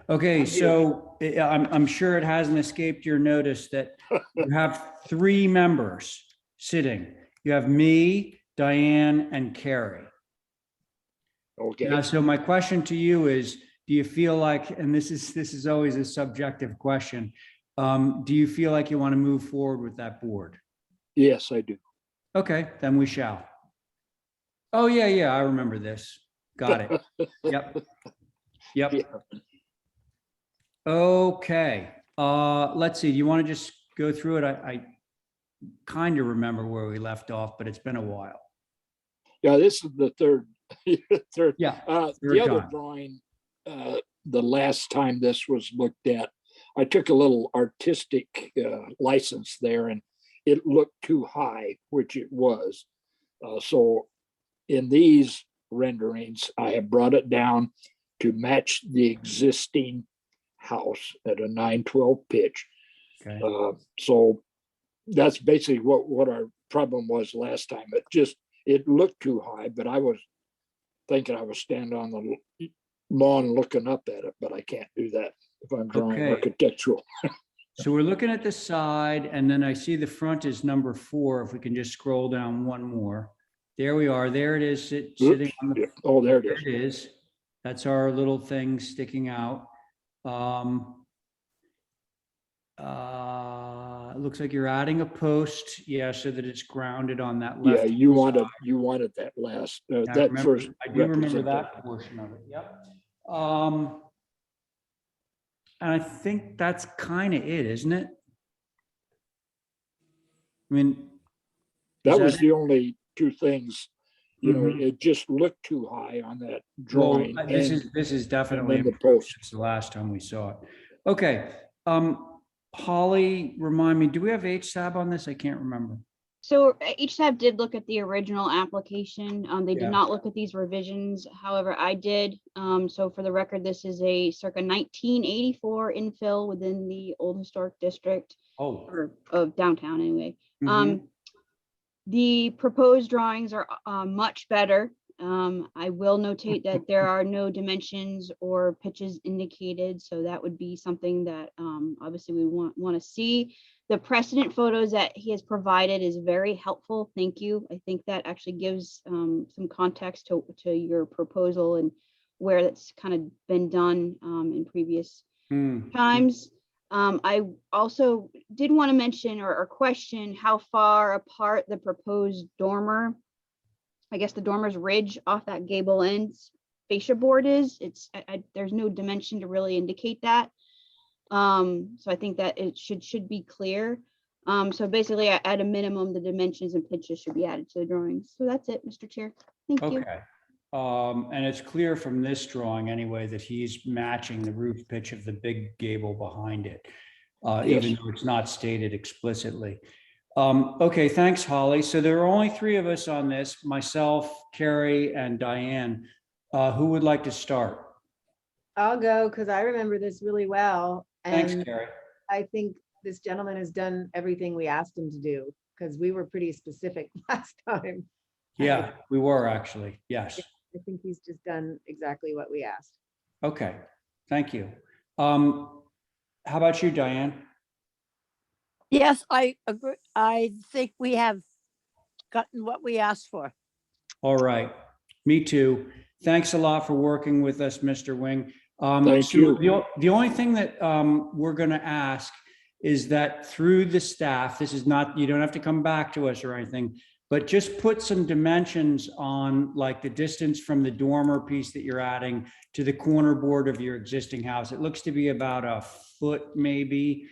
Okay, so I'm sure it hasn't escaped your notice that you have 3 members sitting. You have me, Diane, and Carrie. Okay. Now, so my question to you is, do you feel like, and this is always a subjective question, do you feel like you want to move forward with that board? Yes, I do. Okay, then we shall. Oh, yeah, I remember this. Got it. Yep. Yep. Yeah. Okay, let's see. Do you want to just go through it? I kind of remember where we left off, but it's been a while. Yeah, this is the third. third. Yeah. The third other time. drawing, the last time this was looked at, I took a little artistic license there, and it looked too high, which it was. So in these renderings, I have brought it down to match the existing house at a 9/12 pitch. Okay. So that's basically what our problem was last time. It looked too high, but I was thinking I was standing on the lawn looking up at it, but I can't do that if I'm drawing Okay. architectural. So we're looking at the side, and then I see the front is number 4. If we can just scroll down one more. There we are. There it is, sitting on the. Oh, there it There is. it is. That's our little thing sticking out. It looks like you're adding a post, yeah, so that it's grounded on that Yeah, left. you wanted that last, that first. I do remember representation. that portion of it, yep. And I think that's kind of it, isn't it? I mean. That is was it? the only 2 things, Mhm. it just looked too high on that Well, drawing. this and- is definitely then the improved post. since the last time we saw it. Okay, Holly, remind me, do we have HSAB on this? I can't remember. So HSAB did look at the original application. They Yeah. did not look at these revisions. However, I did. So for the record, this is a circa 1984 infill within the old historic district Oh. or of downtown anyway. Mhm. The proposed drawings are much better. I will notate that there are no dimensions or pitches indicated, so that would be something that obviously we want to see. The precedent photos that he has provided is very helpful. Thank you. I think that actually gives some context to your proposal and where that's kind of been done in previous times. I also did want to mention or question how far apart the proposed dormer, I guess the dormer's ridge off that gable end fascia board is. There's no dimension to really indicate that. So I think that it should be clear. So basically at a minimum, the dimensions and pitches should be added to the drawings. So that's it, Mr. Chair. Thank you. Okay. And it's clear from this drawing anyway, that he's matching the roof pitch of the big gable behind it, even Yes. though it's not stated explicitly. Okay, thanks, Holly. So there are only 3 of us on this, myself, Carrie, and Diane. Who would like to start? I'll go because I remember this really well. Thanks, And Carrie. I think this gentleman has done everything we asked him to do because we were pretty specific last time. Yeah, we were actually, yes. I think he's just done exactly what we asked. Okay, thank you. How about you, Diane? Yes, I agree. I think we have gotten what we asked for. All right, me too. Thanks a lot for working with us, Mr. Wing. Thank So you. The only thing that we're going to ask is that through the staff, this is not, you don't have to come back to us or anything, but just put some dimensions on like the distance from the dormer piece that you're adding to the corner board of your existing house. It looks to be about a foot maybe.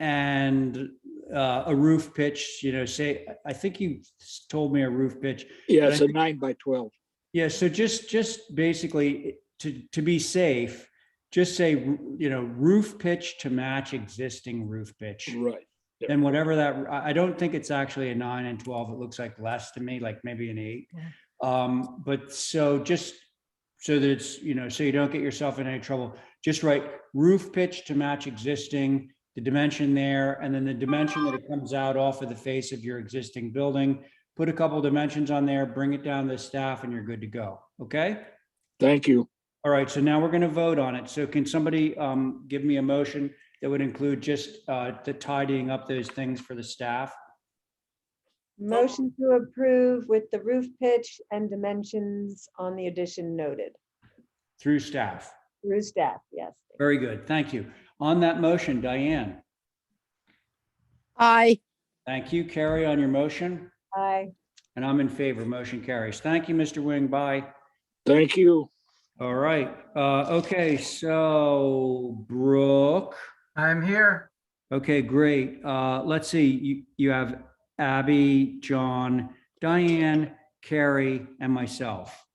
And a roof pitch, say, I think you told me a roof pitch. Yeah, but it's I a think- 9x12. Yeah, so just basically to be safe, just say, roof pitch to match existing roof pitch. Right. And whatever that, I don't think it's actually a 9 and 12. It looks like less to me, like maybe an 8. But so just so that it's, so you don't get yourself in any trouble, just write roof pitch to match existing, the dimension there, and then the dimension that it comes out off of the face of your existing building. Put a couple dimensions on there, bring it down to the staff, and you're good to go. Okay? Thank you. All right, so now we're going to vote on it. So can somebody give me a motion that would include just the tidying up those things for the staff? Motion to approve with the roof pitch and dimensions on the addition noted Through staff. through staff, yes. Very good, thank you. On that motion, Diane, Aye. thank you. Carrie, on your motion? Aye. And I'm in favor, motion carries. Thank you, Mr. Wing, bye. Thank you. All right, okay, so Brooke. I'm here. Okay, great. Let's see, you have Abby, John, Diane, Carrie, and myself.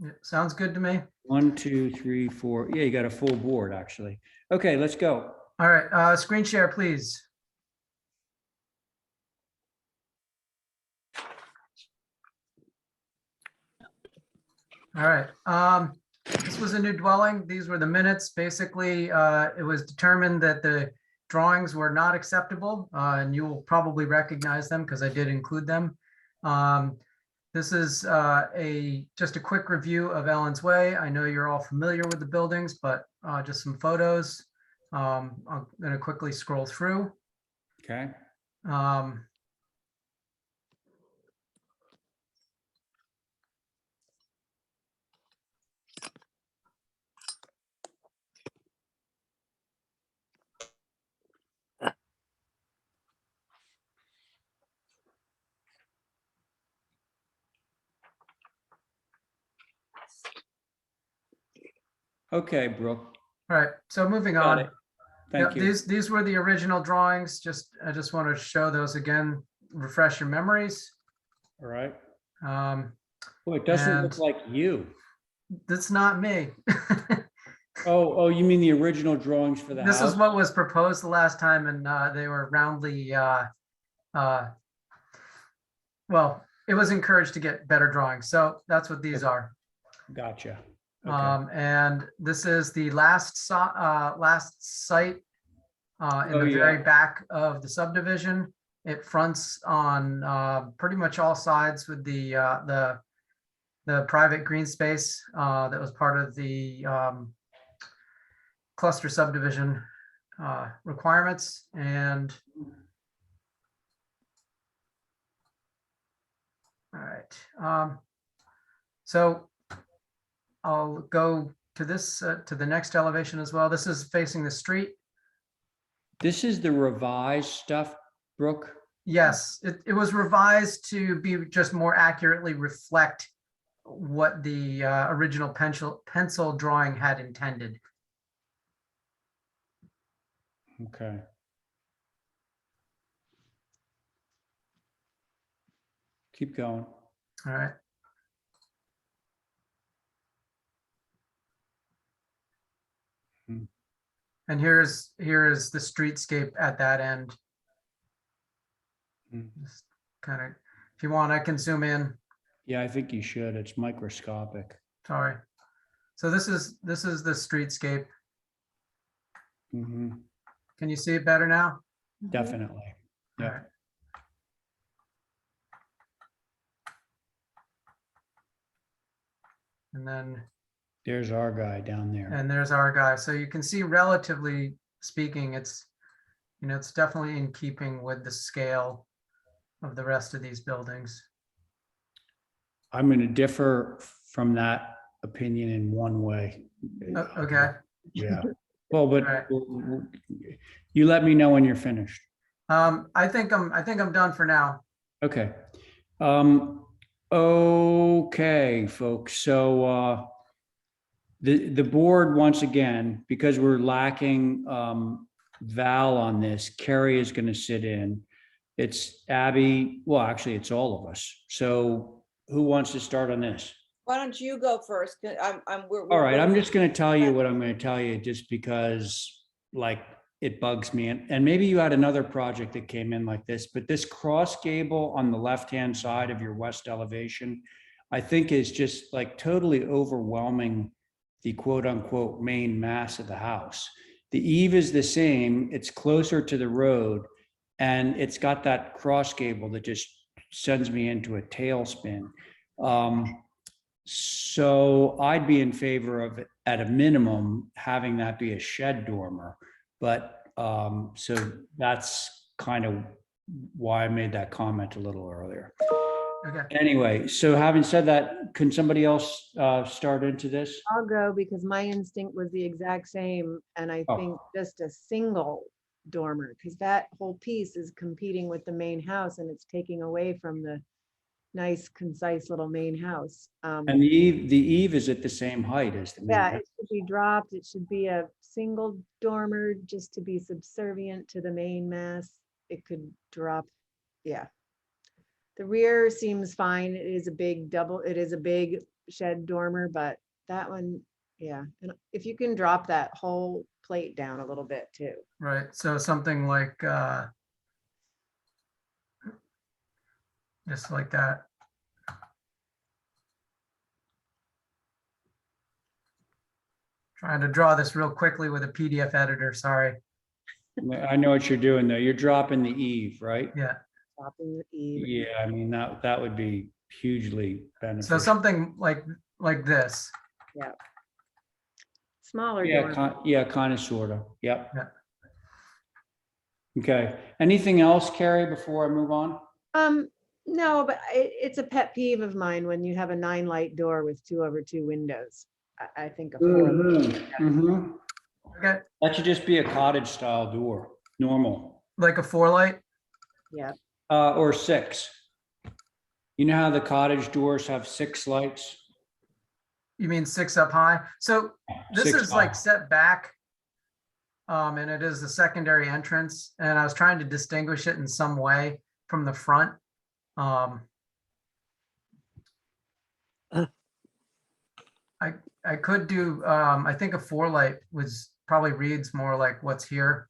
Yeah, sounds good to me. 1, 2, 3, 4. Yeah, you got a full board, actually. Okay, let's go. All right, screen share, please. All right, this was a new dwelling. These were the minutes. Basically, it was determined that the drawings were not acceptable, and you will probably recognize them because I did include them. This is just a quick review of Ellen's Way. I know you're all familiar with the buildings, but just some photos. I'm going to quickly scroll through. Okay. Okay, Brooke. All right, so moving Got on. it. Thank Yeah, you. these were the original drawings. I just want to show those again, refresh your memories. All right. Um, Well, it doesn't look And- like you. That's not me. Oh, you mean the original drawings for the This house? is what was proposed the last time, and they were roundly, well, it was encouraged to get better drawings. So that's what these are. Gotcha. Okay. And this is the last site in Oh, the yeah. very back of the subdivision. It fronts on pretty much all sides with the private green space that was part of the cluster subdivision requirements. And all right, so I'll go to this to the next elevation as well. This is facing the street. This is the revised stuff, Brooke? Yes, it was revised to be just more accurately reflect what the original pencil drawing had intended. Okay. Keep going. All right. Hmm. And here's the streetscape at that end. Hmm. Just kind of, if you want, I can zoom in. Yeah, I think you should. It's microscopic. Sorry. So this is the streetscape. Hmm. Can you see it better now? Definitely. All Yeah. right. And then, There's our guy down there. and there's our guy. So you can see, relatively speaking, it's, it's definitely in keeping with the scale of the rest of these buildings. I'm going to differ from that opinion in one way. Okay. Yeah. Well, but Right. you let me know when you're finished. I think I'm done for now. Okay. Okay, folks. So the board, once again, because we're lacking Val on this, Carrie is going to sit in. It's Abby. Well, actually, it's all of us. So who wants to start on this? Why don't you go first? All right, I'm just going to tell you what I'm going to tell you just because like it bugs me. And maybe you had another project that came in like this, but this cross gable on the left-hand side of your west elevation, I think is just like totally overwhelming the quote unquote main mass of the house. The eave is the same, it's closer to the road, and it's got that cross gable that just sends me into a tailspin. So I'd be in favor of, at a minimum, having that be a shed dormer. But, so that's kind of why I made that comment a little earlier. Okay. Anyway, so having said that, can somebody else start into this? I'll go because my instinct was the exact same. And I Oh. think just a single dormer, because that whole piece is competing with the main house and it's taking away from the nice, concise little main house. And the eave is at the same height as the main Yeah, house. it should be dropped. It should be a single dormer just to be subservient to the main mass. It could drop, yeah. The rear seems fine. It is a big shed dormer, but that one, yeah. And if you can drop that whole plate down a little bit too. Right, so something like, just like that. Trying to draw this real quickly with a PDF editor, sorry. I know what you're doing though. You're dropping the eave, right? Yeah, Dropping the eave. Yeah, I mean, that would be hugely so beneficial. something like this. Smaller Yeah, dormer. yeah, kind of, sort of. Yep. Yeah. Okay. Anything else, Carrie, before I move on? No, but it's a pet peeve of mine when you have a 9-light door with 2/2 windows. I think a 4. Mhm. Okay, That should just be a cottage style door, normal, like a 4-light? Yeah, or 6. You know how the cottage doors have 6 lights? You mean 6 up high? So this 6 is like high. set back. And it is the secondary entrance, and I was trying to distinguish it in some way from the front. I could do, I think a 4-light was probably reads more like what's here.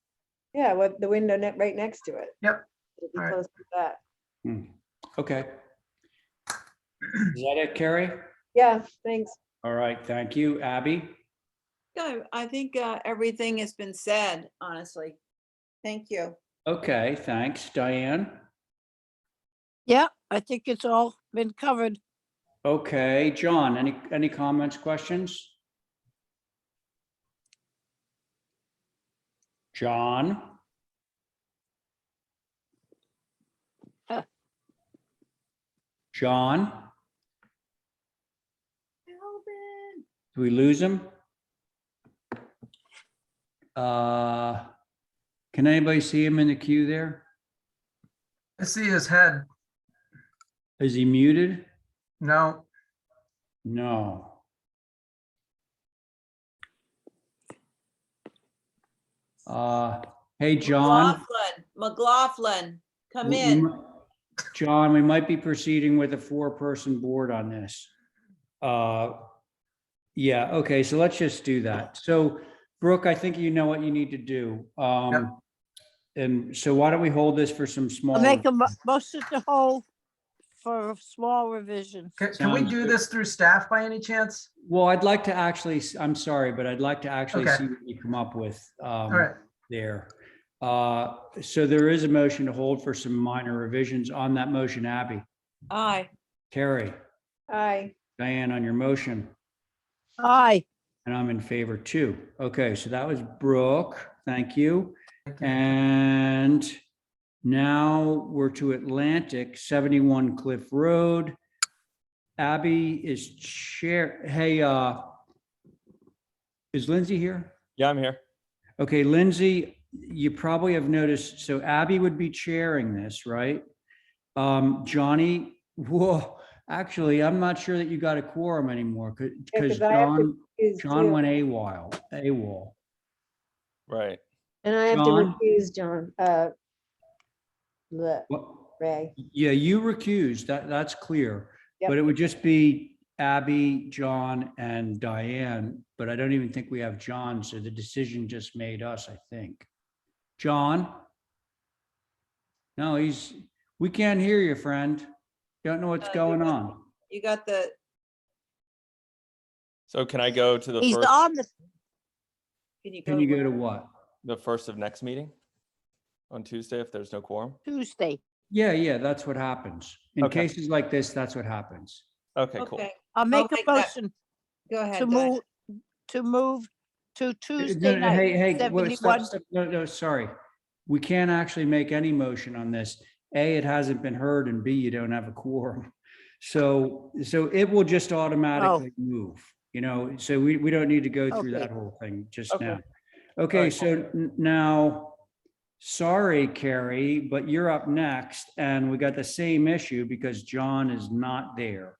yeah, with the window right next to it. Yep. It'll be All right. close to that. Okay. Is that it, Carrie? Yeah, thanks. All right, thank you. Abby? No, I think everything has been said, honestly. Thank you. Okay, thanks. Diane? Yeah, I think it's all been covered. Okay, John, any comments, questions? John? John? Do we lose him? Can anybody see him in the queue there? I see his head. Is he muted? No, No. Hey, John. McLaughlin, come in. John, we might be proceeding with a 4-person board on this. Yeah, okay, so let's just do that. So Brooke, I think you know what you need to do. And so why don't we hold this for some small. I'll make a motion to hold for a small revision. can we Sounds do good. this through staff by any chance? Well, I'd like to actually, I'm sorry, but I'd like to actually Okay. see what you come up with All right, there. So there is a motion to hold for some minor revisions on that motion. Abby, Aye. Carrie, Aye. Diane, on your motion, Aye. and I'm in favor too. Okay, so that was Brooke. Thank you. thank you. And now we're to Atlantic, 71 Cliff Road. Abby is chair. Hey, is Lindsay here? Yeah, I'm here. Okay, Lindsay, you probably have noticed, so Abby would be chairing this, right? Johnny, whoa, actually, I'm not sure that you got a quorum anymore because 'cause I have to recuse John too. went AWOL. Right. And I have to John? recuse John, What? Ray. Yeah, you recused, that's clear. Yep. But it would just be Abby, John, and Diane, but I don't even think we have John, so the decision just made us, I think. John? No, we can't hear you, friend. Don't know what's going on. You got the, So can I go to the He's first, on the, Can you go to what? the first of next meeting on Tuesday if there's no quorum? Tuesday. Yeah, that's what happens. In Okay. cases like this, that's what happens. Okay, cool. okay. I'll make a make that- motion Go to ahead, Diane. move to No, Tuesday no, Hey, night, hey, wait, 71. no, sorry. We can't actually make any motion on this. A, it hasn't been heard, and B, you don't have a quorum. So it will just automatically move, so we don't need to go through Okay. that whole thing just Okay. now. Okay, right. so now, sorry, Carrie, but you're up next, and we got the same issue because John is not there.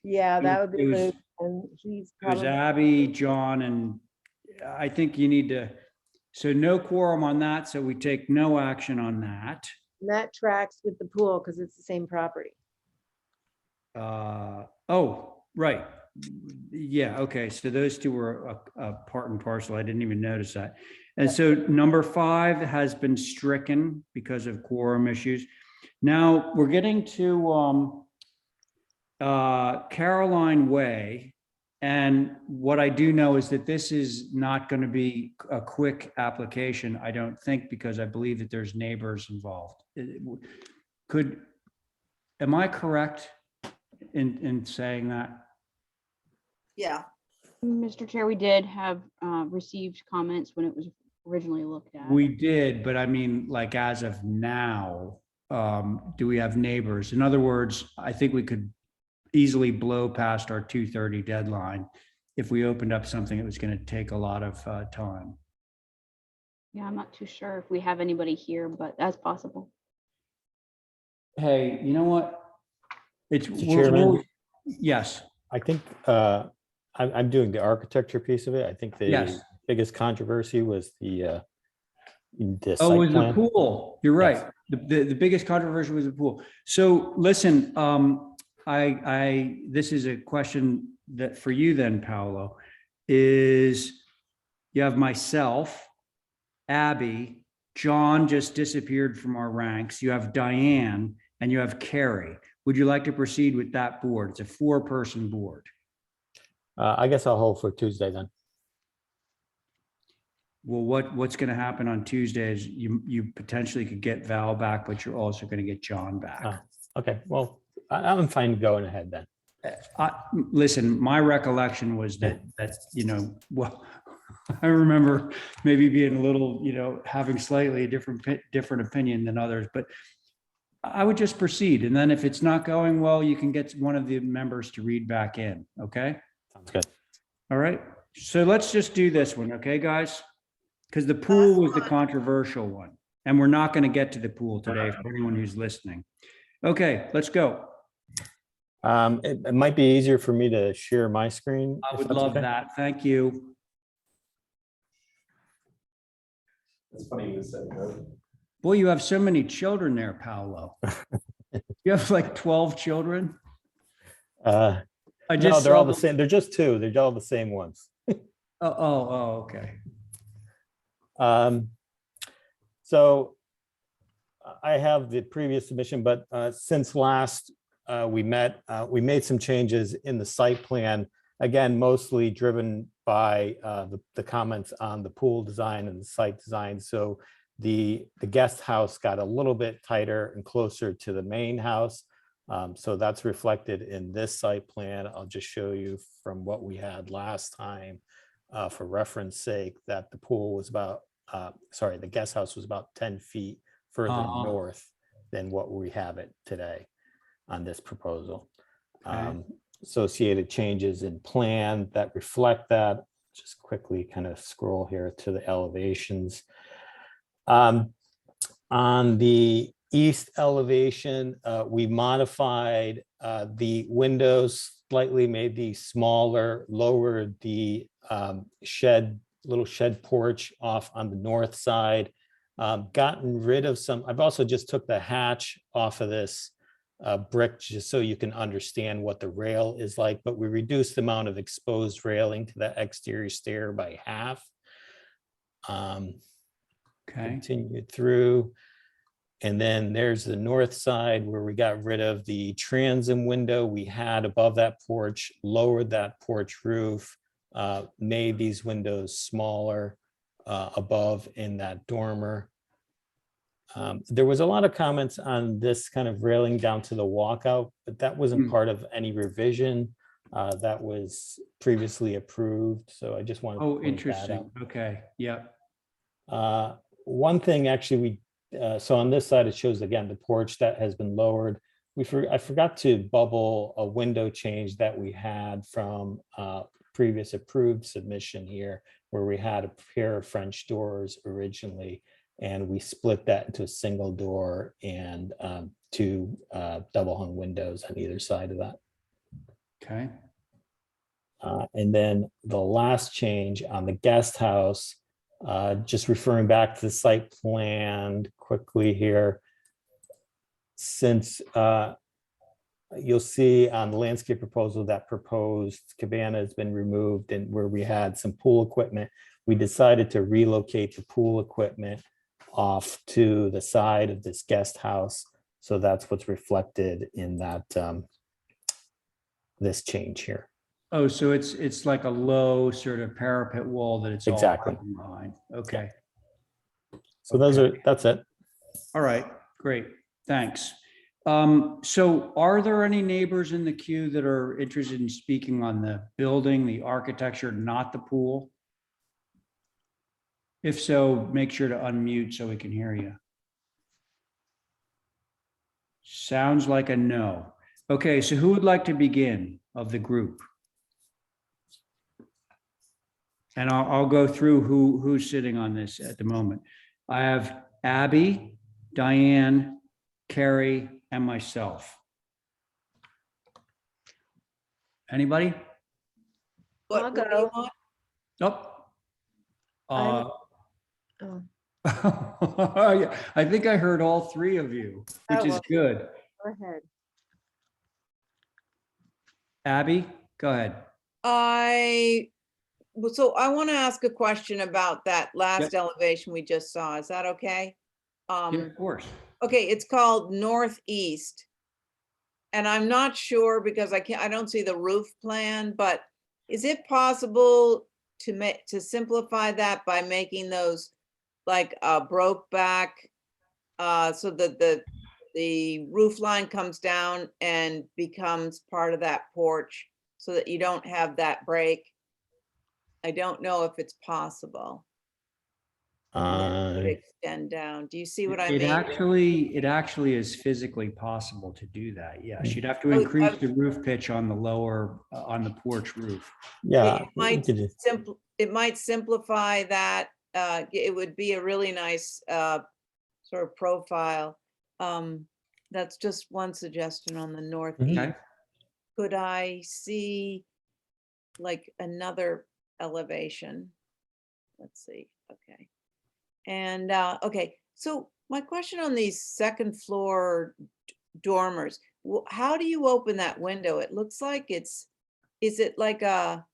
Yeah, that would be It was- good. And he's It was probably, Abby, John, and I think you need to, so no quorum on that, so we take no action on that. and that tracks with the pool because it's the same property. Oh, right. Yeah, okay, so those two were a part and parcel. I didn't even notice that. And so number 5 has been stricken because of quorum issues. Now, we're getting to Caroline Way. And what I do know is that this is not going to be a quick application, I don't think, because I believe that there's neighbors involved. Am I correct in saying that? Yeah, Mr. Chair, we did have received comments when it was originally looked at. We did, but I mean, like as of now, do we have neighbors? In other words, I think we could easily blow past our 2:30 deadline if we opened up something that was going to take a lot of time. Yeah, I'm not too sure if we have anybody here, but that's possible. Hey, you know what? It's Mr. Chairman? Yes, I think I'm doing the architecture piece of it. I think the Yes. biggest controversy was the oh, it site was the plan. pool. You're right. Yes. The biggest controversy was the pool. So listen, this is a question that for you then, Paolo, is you have myself, Abby, John just disappeared from our ranks. You have Diane and you have Carrie. Would you like to proceed with that board? It's a 4-person board. I guess I'll hold for Tuesday then. Well, what's going to happen on Tuesday is you potentially could get Val back, but you're also going to get John back. Okay, well, I'm fine going ahead then. Listen, my recollection was that well, I remember maybe being a little, having slightly a different opinion than others, but I would just proceed. And then if it's not going well, you can get one of the members to read back in. Okay. Sounds good. All right. So let's just do this one. Okay, guys? Because the pool was the controversial one, and we're not going to get to the pool today for anyone who's listening. Okay, let's go. It might be easier for me to share my screen. I if would that's love okay. that. Thank you. That's funny you said that. Boy, you have so many children there, Paolo. You have like 12 children? No, they're all the same. They're just 2. They're all the same ones. Oh, okay. So I have the previous submission, but since last we met, we made some changes in the site plan, again, mostly driven by the comments on the pool design and the site design. So the guest house got a little bit tighter and closer to the main house. So that's reflected in this site plan. I'll just show you from what we had last time for reference sake that the pool was about, the guest house was about 10 feet further north than what we have it today on this proposal. Okay. Associated changes in plan that reflect that. Just quickly kind of scroll here to the elevations. On the east elevation, we modified the windows slightly, made these smaller, lowered the little shed porch off on the north side, gotten rid of some. I've also just took the hatch off of this brick just so you can understand what the rail is like, but we reduced the amount of exposed railing to the exterior stair by half. Continued through. And then there's the north side where we got rid of the transom window we had above that porch, lowered that porch roof, made these windows smaller above in that dormer. There was a lot of comments on this kind of railing down to the walkout, but that wasn't part of any revision. that was previously approved. So I just wanted to Oh, point that interesting. out. Okay, yeah. One thing actually, so on this side, it shows again the porch that has been lowered. I forgot to bubble a window change that we had from previous approved submission here, where we had a pair of French doors originally, and we split that into a single door and two double hung windows on either side of that. Okay. And then the last change on the guest house, just referring back to the site plan quickly here. Since you'll see on the landscape proposal that proposed cabana has been removed, and where we had some pool equipment, we decided to relocate the pool equipment off to the side of this guest house. So that's what's reflected in that this change here. Oh, so it's like a low sort of parapet wall that it's all Exactly. hidden behind. Okay. So that's it. All right, great, thanks. So are there any neighbors in the queue that are interested in speaking on the building, the architecture, not the pool? If so, make sure to unmute so we can hear you. Sounds like a no. Okay, so who would like to begin of the group? And I'll go through who's sitting on this at the moment. I have Abby, Diane, Carrie, and myself. Anybody? What do you want? Nope. I'm- Yeah, I think I heard all three of you, which Oh, is well. good. Go ahead. Abby, go ahead. So I want to ask a question about that last elevation we just saw. Is that okay? Yeah, of course. Okay, it's called northeast. And I'm not sure because I don't see the roof plan, but is it possible to simplify that by making those like broke back so that the roof line comes down and becomes part of that porch so that you don't have that break? I don't know if it's possible. Extend down. Do you see what I mean? It actually is physically possible to do that. Yes, you'd have to increase the roof pitch on the lower, on the porch roof. Yeah. It might simplify that. It would be a really nice sort of profile. That's just one suggestion on the northeast. Okay. Could I see like another elevation? Let's see. Okay. And okay, so my question on these second floor dormers, how do you open that window? It looks like is it like a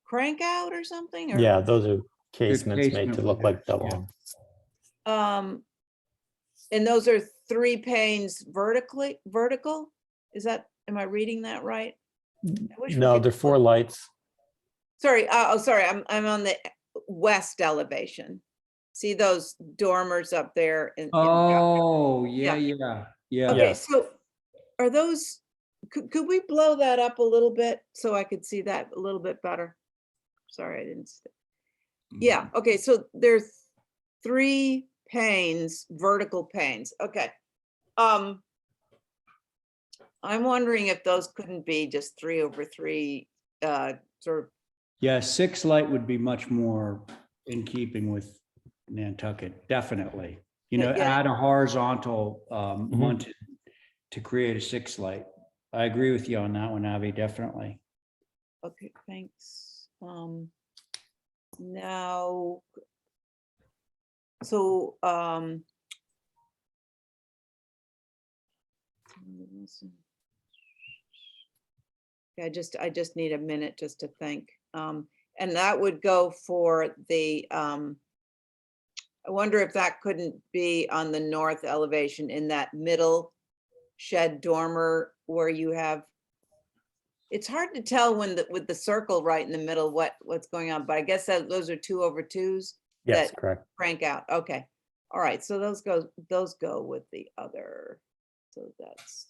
crank out or something? Or? Yeah, those are casements made to look like windows, double. And those are 3 panes vertical? Is that, am I reading that right? No, they're 4 lights. Sorry, sorry, I'm on the west elevation. See those dormers up there? Oh, yeah. Okay, so are those, could we blow that up a little bit so I could see that a little bit better? Sorry, I didn't. Yeah, okay, so there's 3 panes, vertical panes. Okay. I'm wondering if those couldn't be just 3/3 sort of. Yeah, 6 light would be much more in keeping with Nantucket, definitely. You know, add a horizontal muntin to create a 6 light. I agree with you on that one, Abby, definitely. Okay, thanks. Now, so I just need a minute just to think. And that would go for the I wonder if that couldn't be on the north elevation in that middle shed dormer where you have, it's hard to tell when with the circle right in the middle what's going on, but I guess those are 2/2s. Yes, that correct. Crank out. Okay. All right. So those go with the other. So that's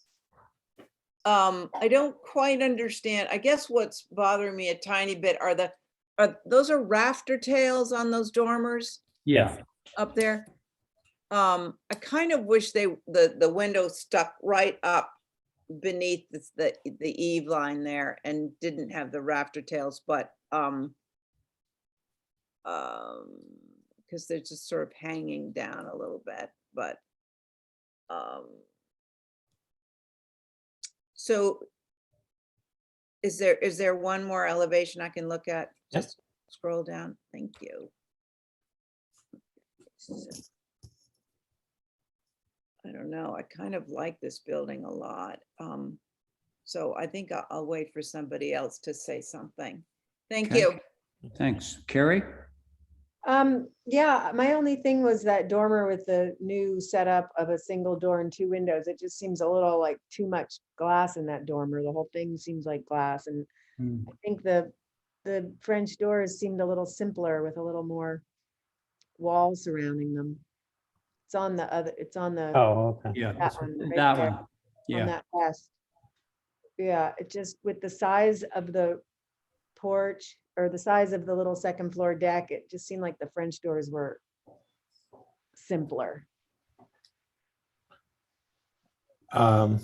I don't quite understand. I guess what's bothering me a tiny bit are those are rafter tails on those dormers Yeah, up there. I kind of wish the window stuck right up beneath the eave line there and didn't have the rafter tails, but because they're just sort of hanging down a little bit, but so is there one more elevation I can look at? Yep. Just scroll down. Thank you. I don't know. I kind of like this building a lot. So I think I'll wait for somebody else to say something. Thank Okay. you. thanks. Carrie? Yeah, my only thing was that dormer with the new setup of a single door and 2 windows. It just seems a little like too much glass in that dormer. The whole thing seems like glass. And Hmm. I think the French doors seemed a little simpler with a little more wall surrounding them. It's on the other, it's on the, Oh, okay. Yeah, that one, right that there, one. on Yeah, that west. Yeah, it just, with the size of the porch or the size of the little second floor deck, it just seemed like the French doors were simpler. I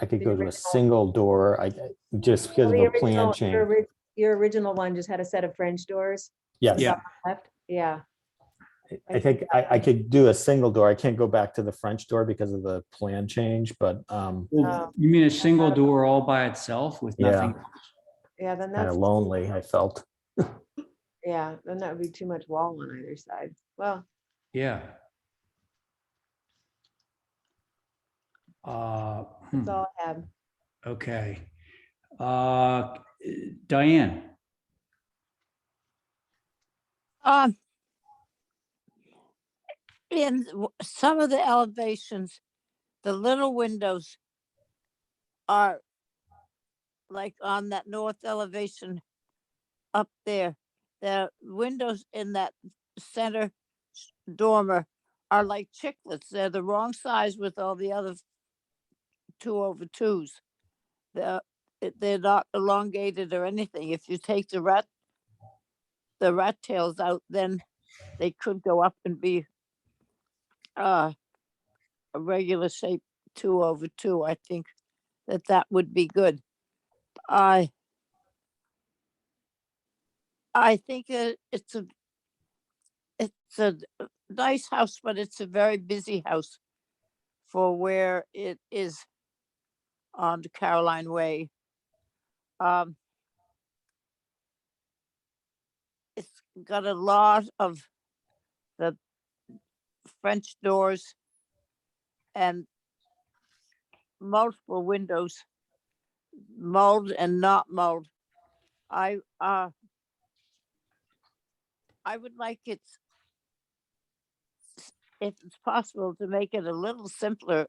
could The go to a original- single door, just because of The a plan change. Your original one just had a set of French doors. Yes, Yeah. on the left. Yeah. I think I could do a single door. I can't go back to the French door because of the plan change, but well, you mean a single door all by itself with Yeah. nothing? Yeah, then kind that's, of lonely, I felt. yeah, then that would be too much wall on either side. Well, Yeah. that's all I have. Okay. Diane? In some of the elevations, the little windows are like on that north elevation up there. The windows in that center dormer are like chiclets. They're the wrong size with all the other 2/2s. They're not elongated or anything. If you take the rat tails out, then they could go up and be a regular shape 2/2. I think that would be good. I think it's a nice house, but it's a very busy house for where it is on the Caroline Way. It's got a lot of the French doors and multiple windows, mulled and not mulled. I would like it, if it's possible, to make it a little simpler,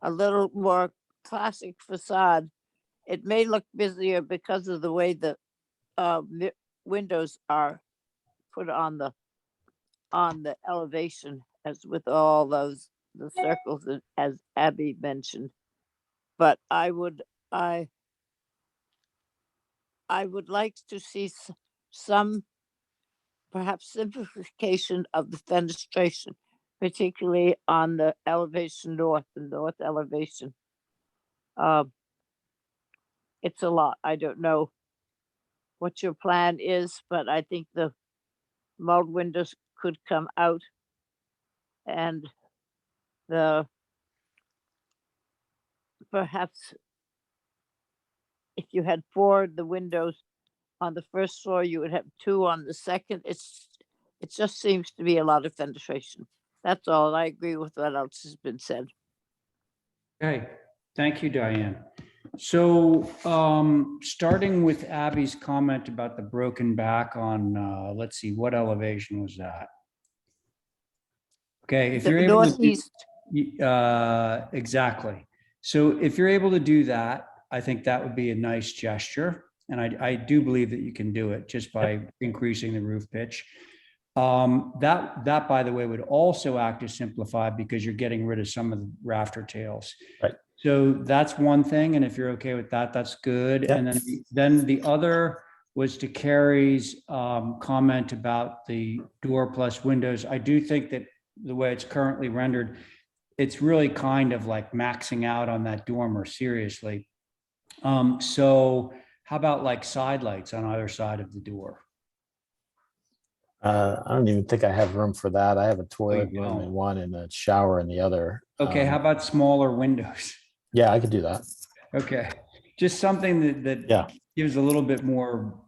a little more classic facade. It may look busier because of the way the windows are put on the elevation, as with all those the circles as Abby mentioned. But I would like to see some perhaps simplification of the fenestration, particularly on the elevation north, the north elevation. It's a lot. I don't know what your plan is, but I think the mulled windows could come out, and perhaps if you had 4 of the windows on the first floor, you would have 2 on the second. It just seems to be a lot of fenestration. That's all. I agree with what else has been said. Okay, thank you, Diane. So starting with Abby's comment about the broken back on, let's see, what elevation was that? Okay, if The you're able to do, northeast. exactly. So if you're able to do that, I think that would be a nice gesture. And I do believe that you can do it just by increasing the roof pitch. That, by the way, would also act to simplify because you're getting rid of some of the rafter tails. Right. So that's one thing, and if you're okay with that, that's good. Yep. And then the other was to Carrie's comment about the door plus windows. I do think that the way it's currently rendered, it's really kind of like maxing out on that dormer, seriously. So how about like side lights on either side of the door? I don't even think I have room for that. I have a toilet you room in don't. one and a shower in the other. Okay, how about smaller windows? Yeah, I could do that. Okay, just something that Yeah. gives a little bit more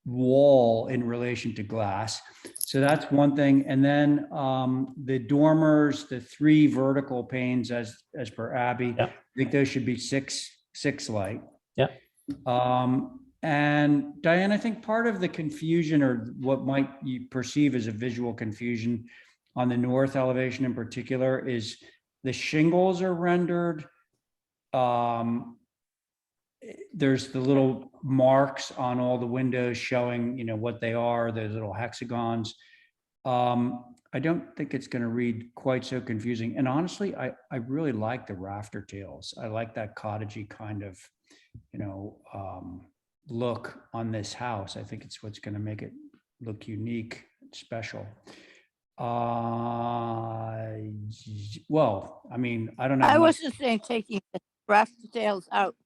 wall in relation to glass. So that's one thing. And then the dormers, the 3 vertical panes as per Abby, Yeah. I think those should be six light. Yeah. And Diane, I think part of the confusion, or what might you perceive as a visual confusion on the north elevation in particular, is the shingles are rendered. There's the little marks on all the windows showing, what they are, those little hexagons. I don't think it's going to read quite so confusing. And honestly, I really like the rafter tails. I like that cottagey kind of, look on this house. I think it's what's going to make it look unique, special. Well, I mean, I don't know. I wasn't saying taking the rafter tails out.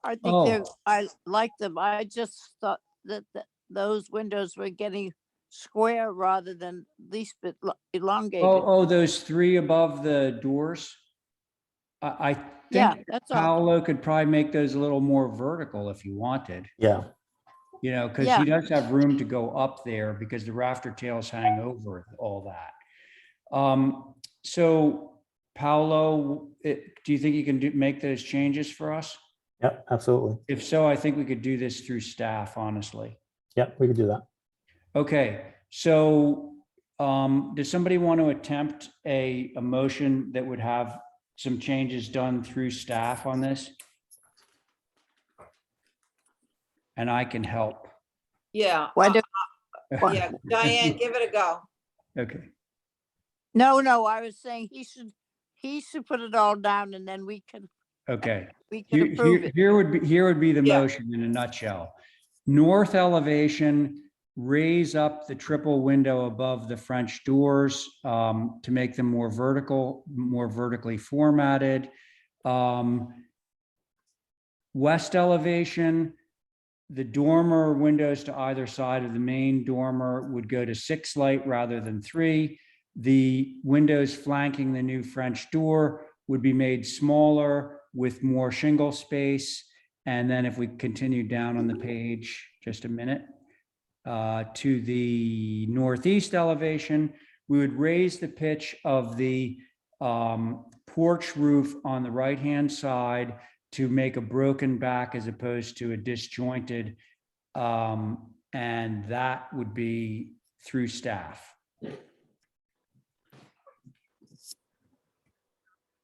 I think I like them. I just thought that those windows were getting square rather than least bit elongated. Oh, those 3 above the doors. I Yeah, think that's all. Paolo could probably make those a little more vertical if you wanted, Yeah. because Yeah. he does have room to go up there because the rafter tails hang over all that. So Paolo, do you think you can make those changes for us? Yep, absolutely. If so, I think we could do this through staff, honestly. Yep, we could do that. Okay, so does somebody want to attempt a motion that would have some changes done through staff on this? And I can help. Yeah. Why do- Yeah, Diane, give it a go. Okay, No, I was saying he should put it all down and then we can okay. approve it. Here would be the Yeah. motion in a nutshell. North elevation, raise up the triple window above the French doors to make them more vertically formatted. West elevation, the dormer windows to either side of the main dormer would go to 6 light rather than 3. The windows flanking the new French door would be made smaller with more shingle space. And then if we continue down on the page, just a minute, to the northeast elevation, we would raise the pitch of the porch roof on the right-hand side to make a broken back as opposed to a disjointed, and that would be through staff.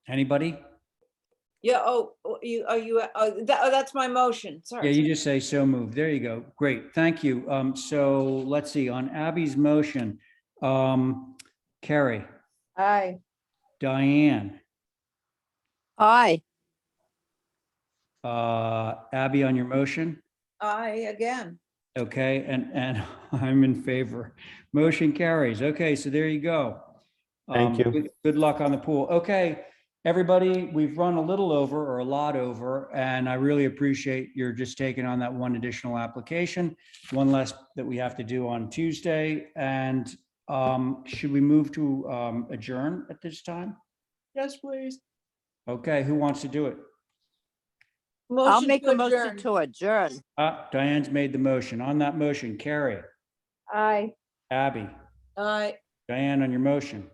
Anybody? Yeah, that's my motion, Yeah, sorry. you just say so moved. There you go. Great, thank you. So let's see, on Abby's motion, Carrie, Aye. Diane, Aye. Abby on your motion? Aye, again. Okay, and I'm in favor. Motion carries. Okay, so there you go. Thank you. Good luck on the pool. Okay, everybody, we've run a little over or a lot over, and I really appreciate your just taking on that one additional application, one less that we have to do on Tuesday. And should we move to adjourn at this time? Yes, please. Okay, who wants to do it? I'll Motion make to a motion adjourn. to adjourn. Diane's made the motion. On that motion, Carrie, Aye. Abby, Aye. Diane on your motion,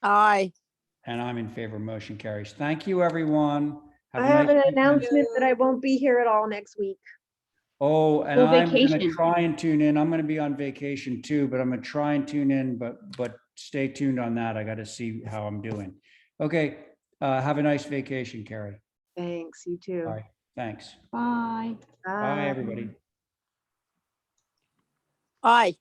Aye. and I'm in favor. Motion carries. Thank you, everyone. I a have nice an weekend. announcement that I won't be here at all next week. Oh, and Well, I'm gonna vacation. try and tune in. I'm gonna be on vacation too, but I'm gonna try and tune in, but stay tuned on that. I gotta see how I'm doing. Okay, have a nice vacation, Carrie. Thanks, you too. All right, thanks. Bye. Bye, everybody. Aye.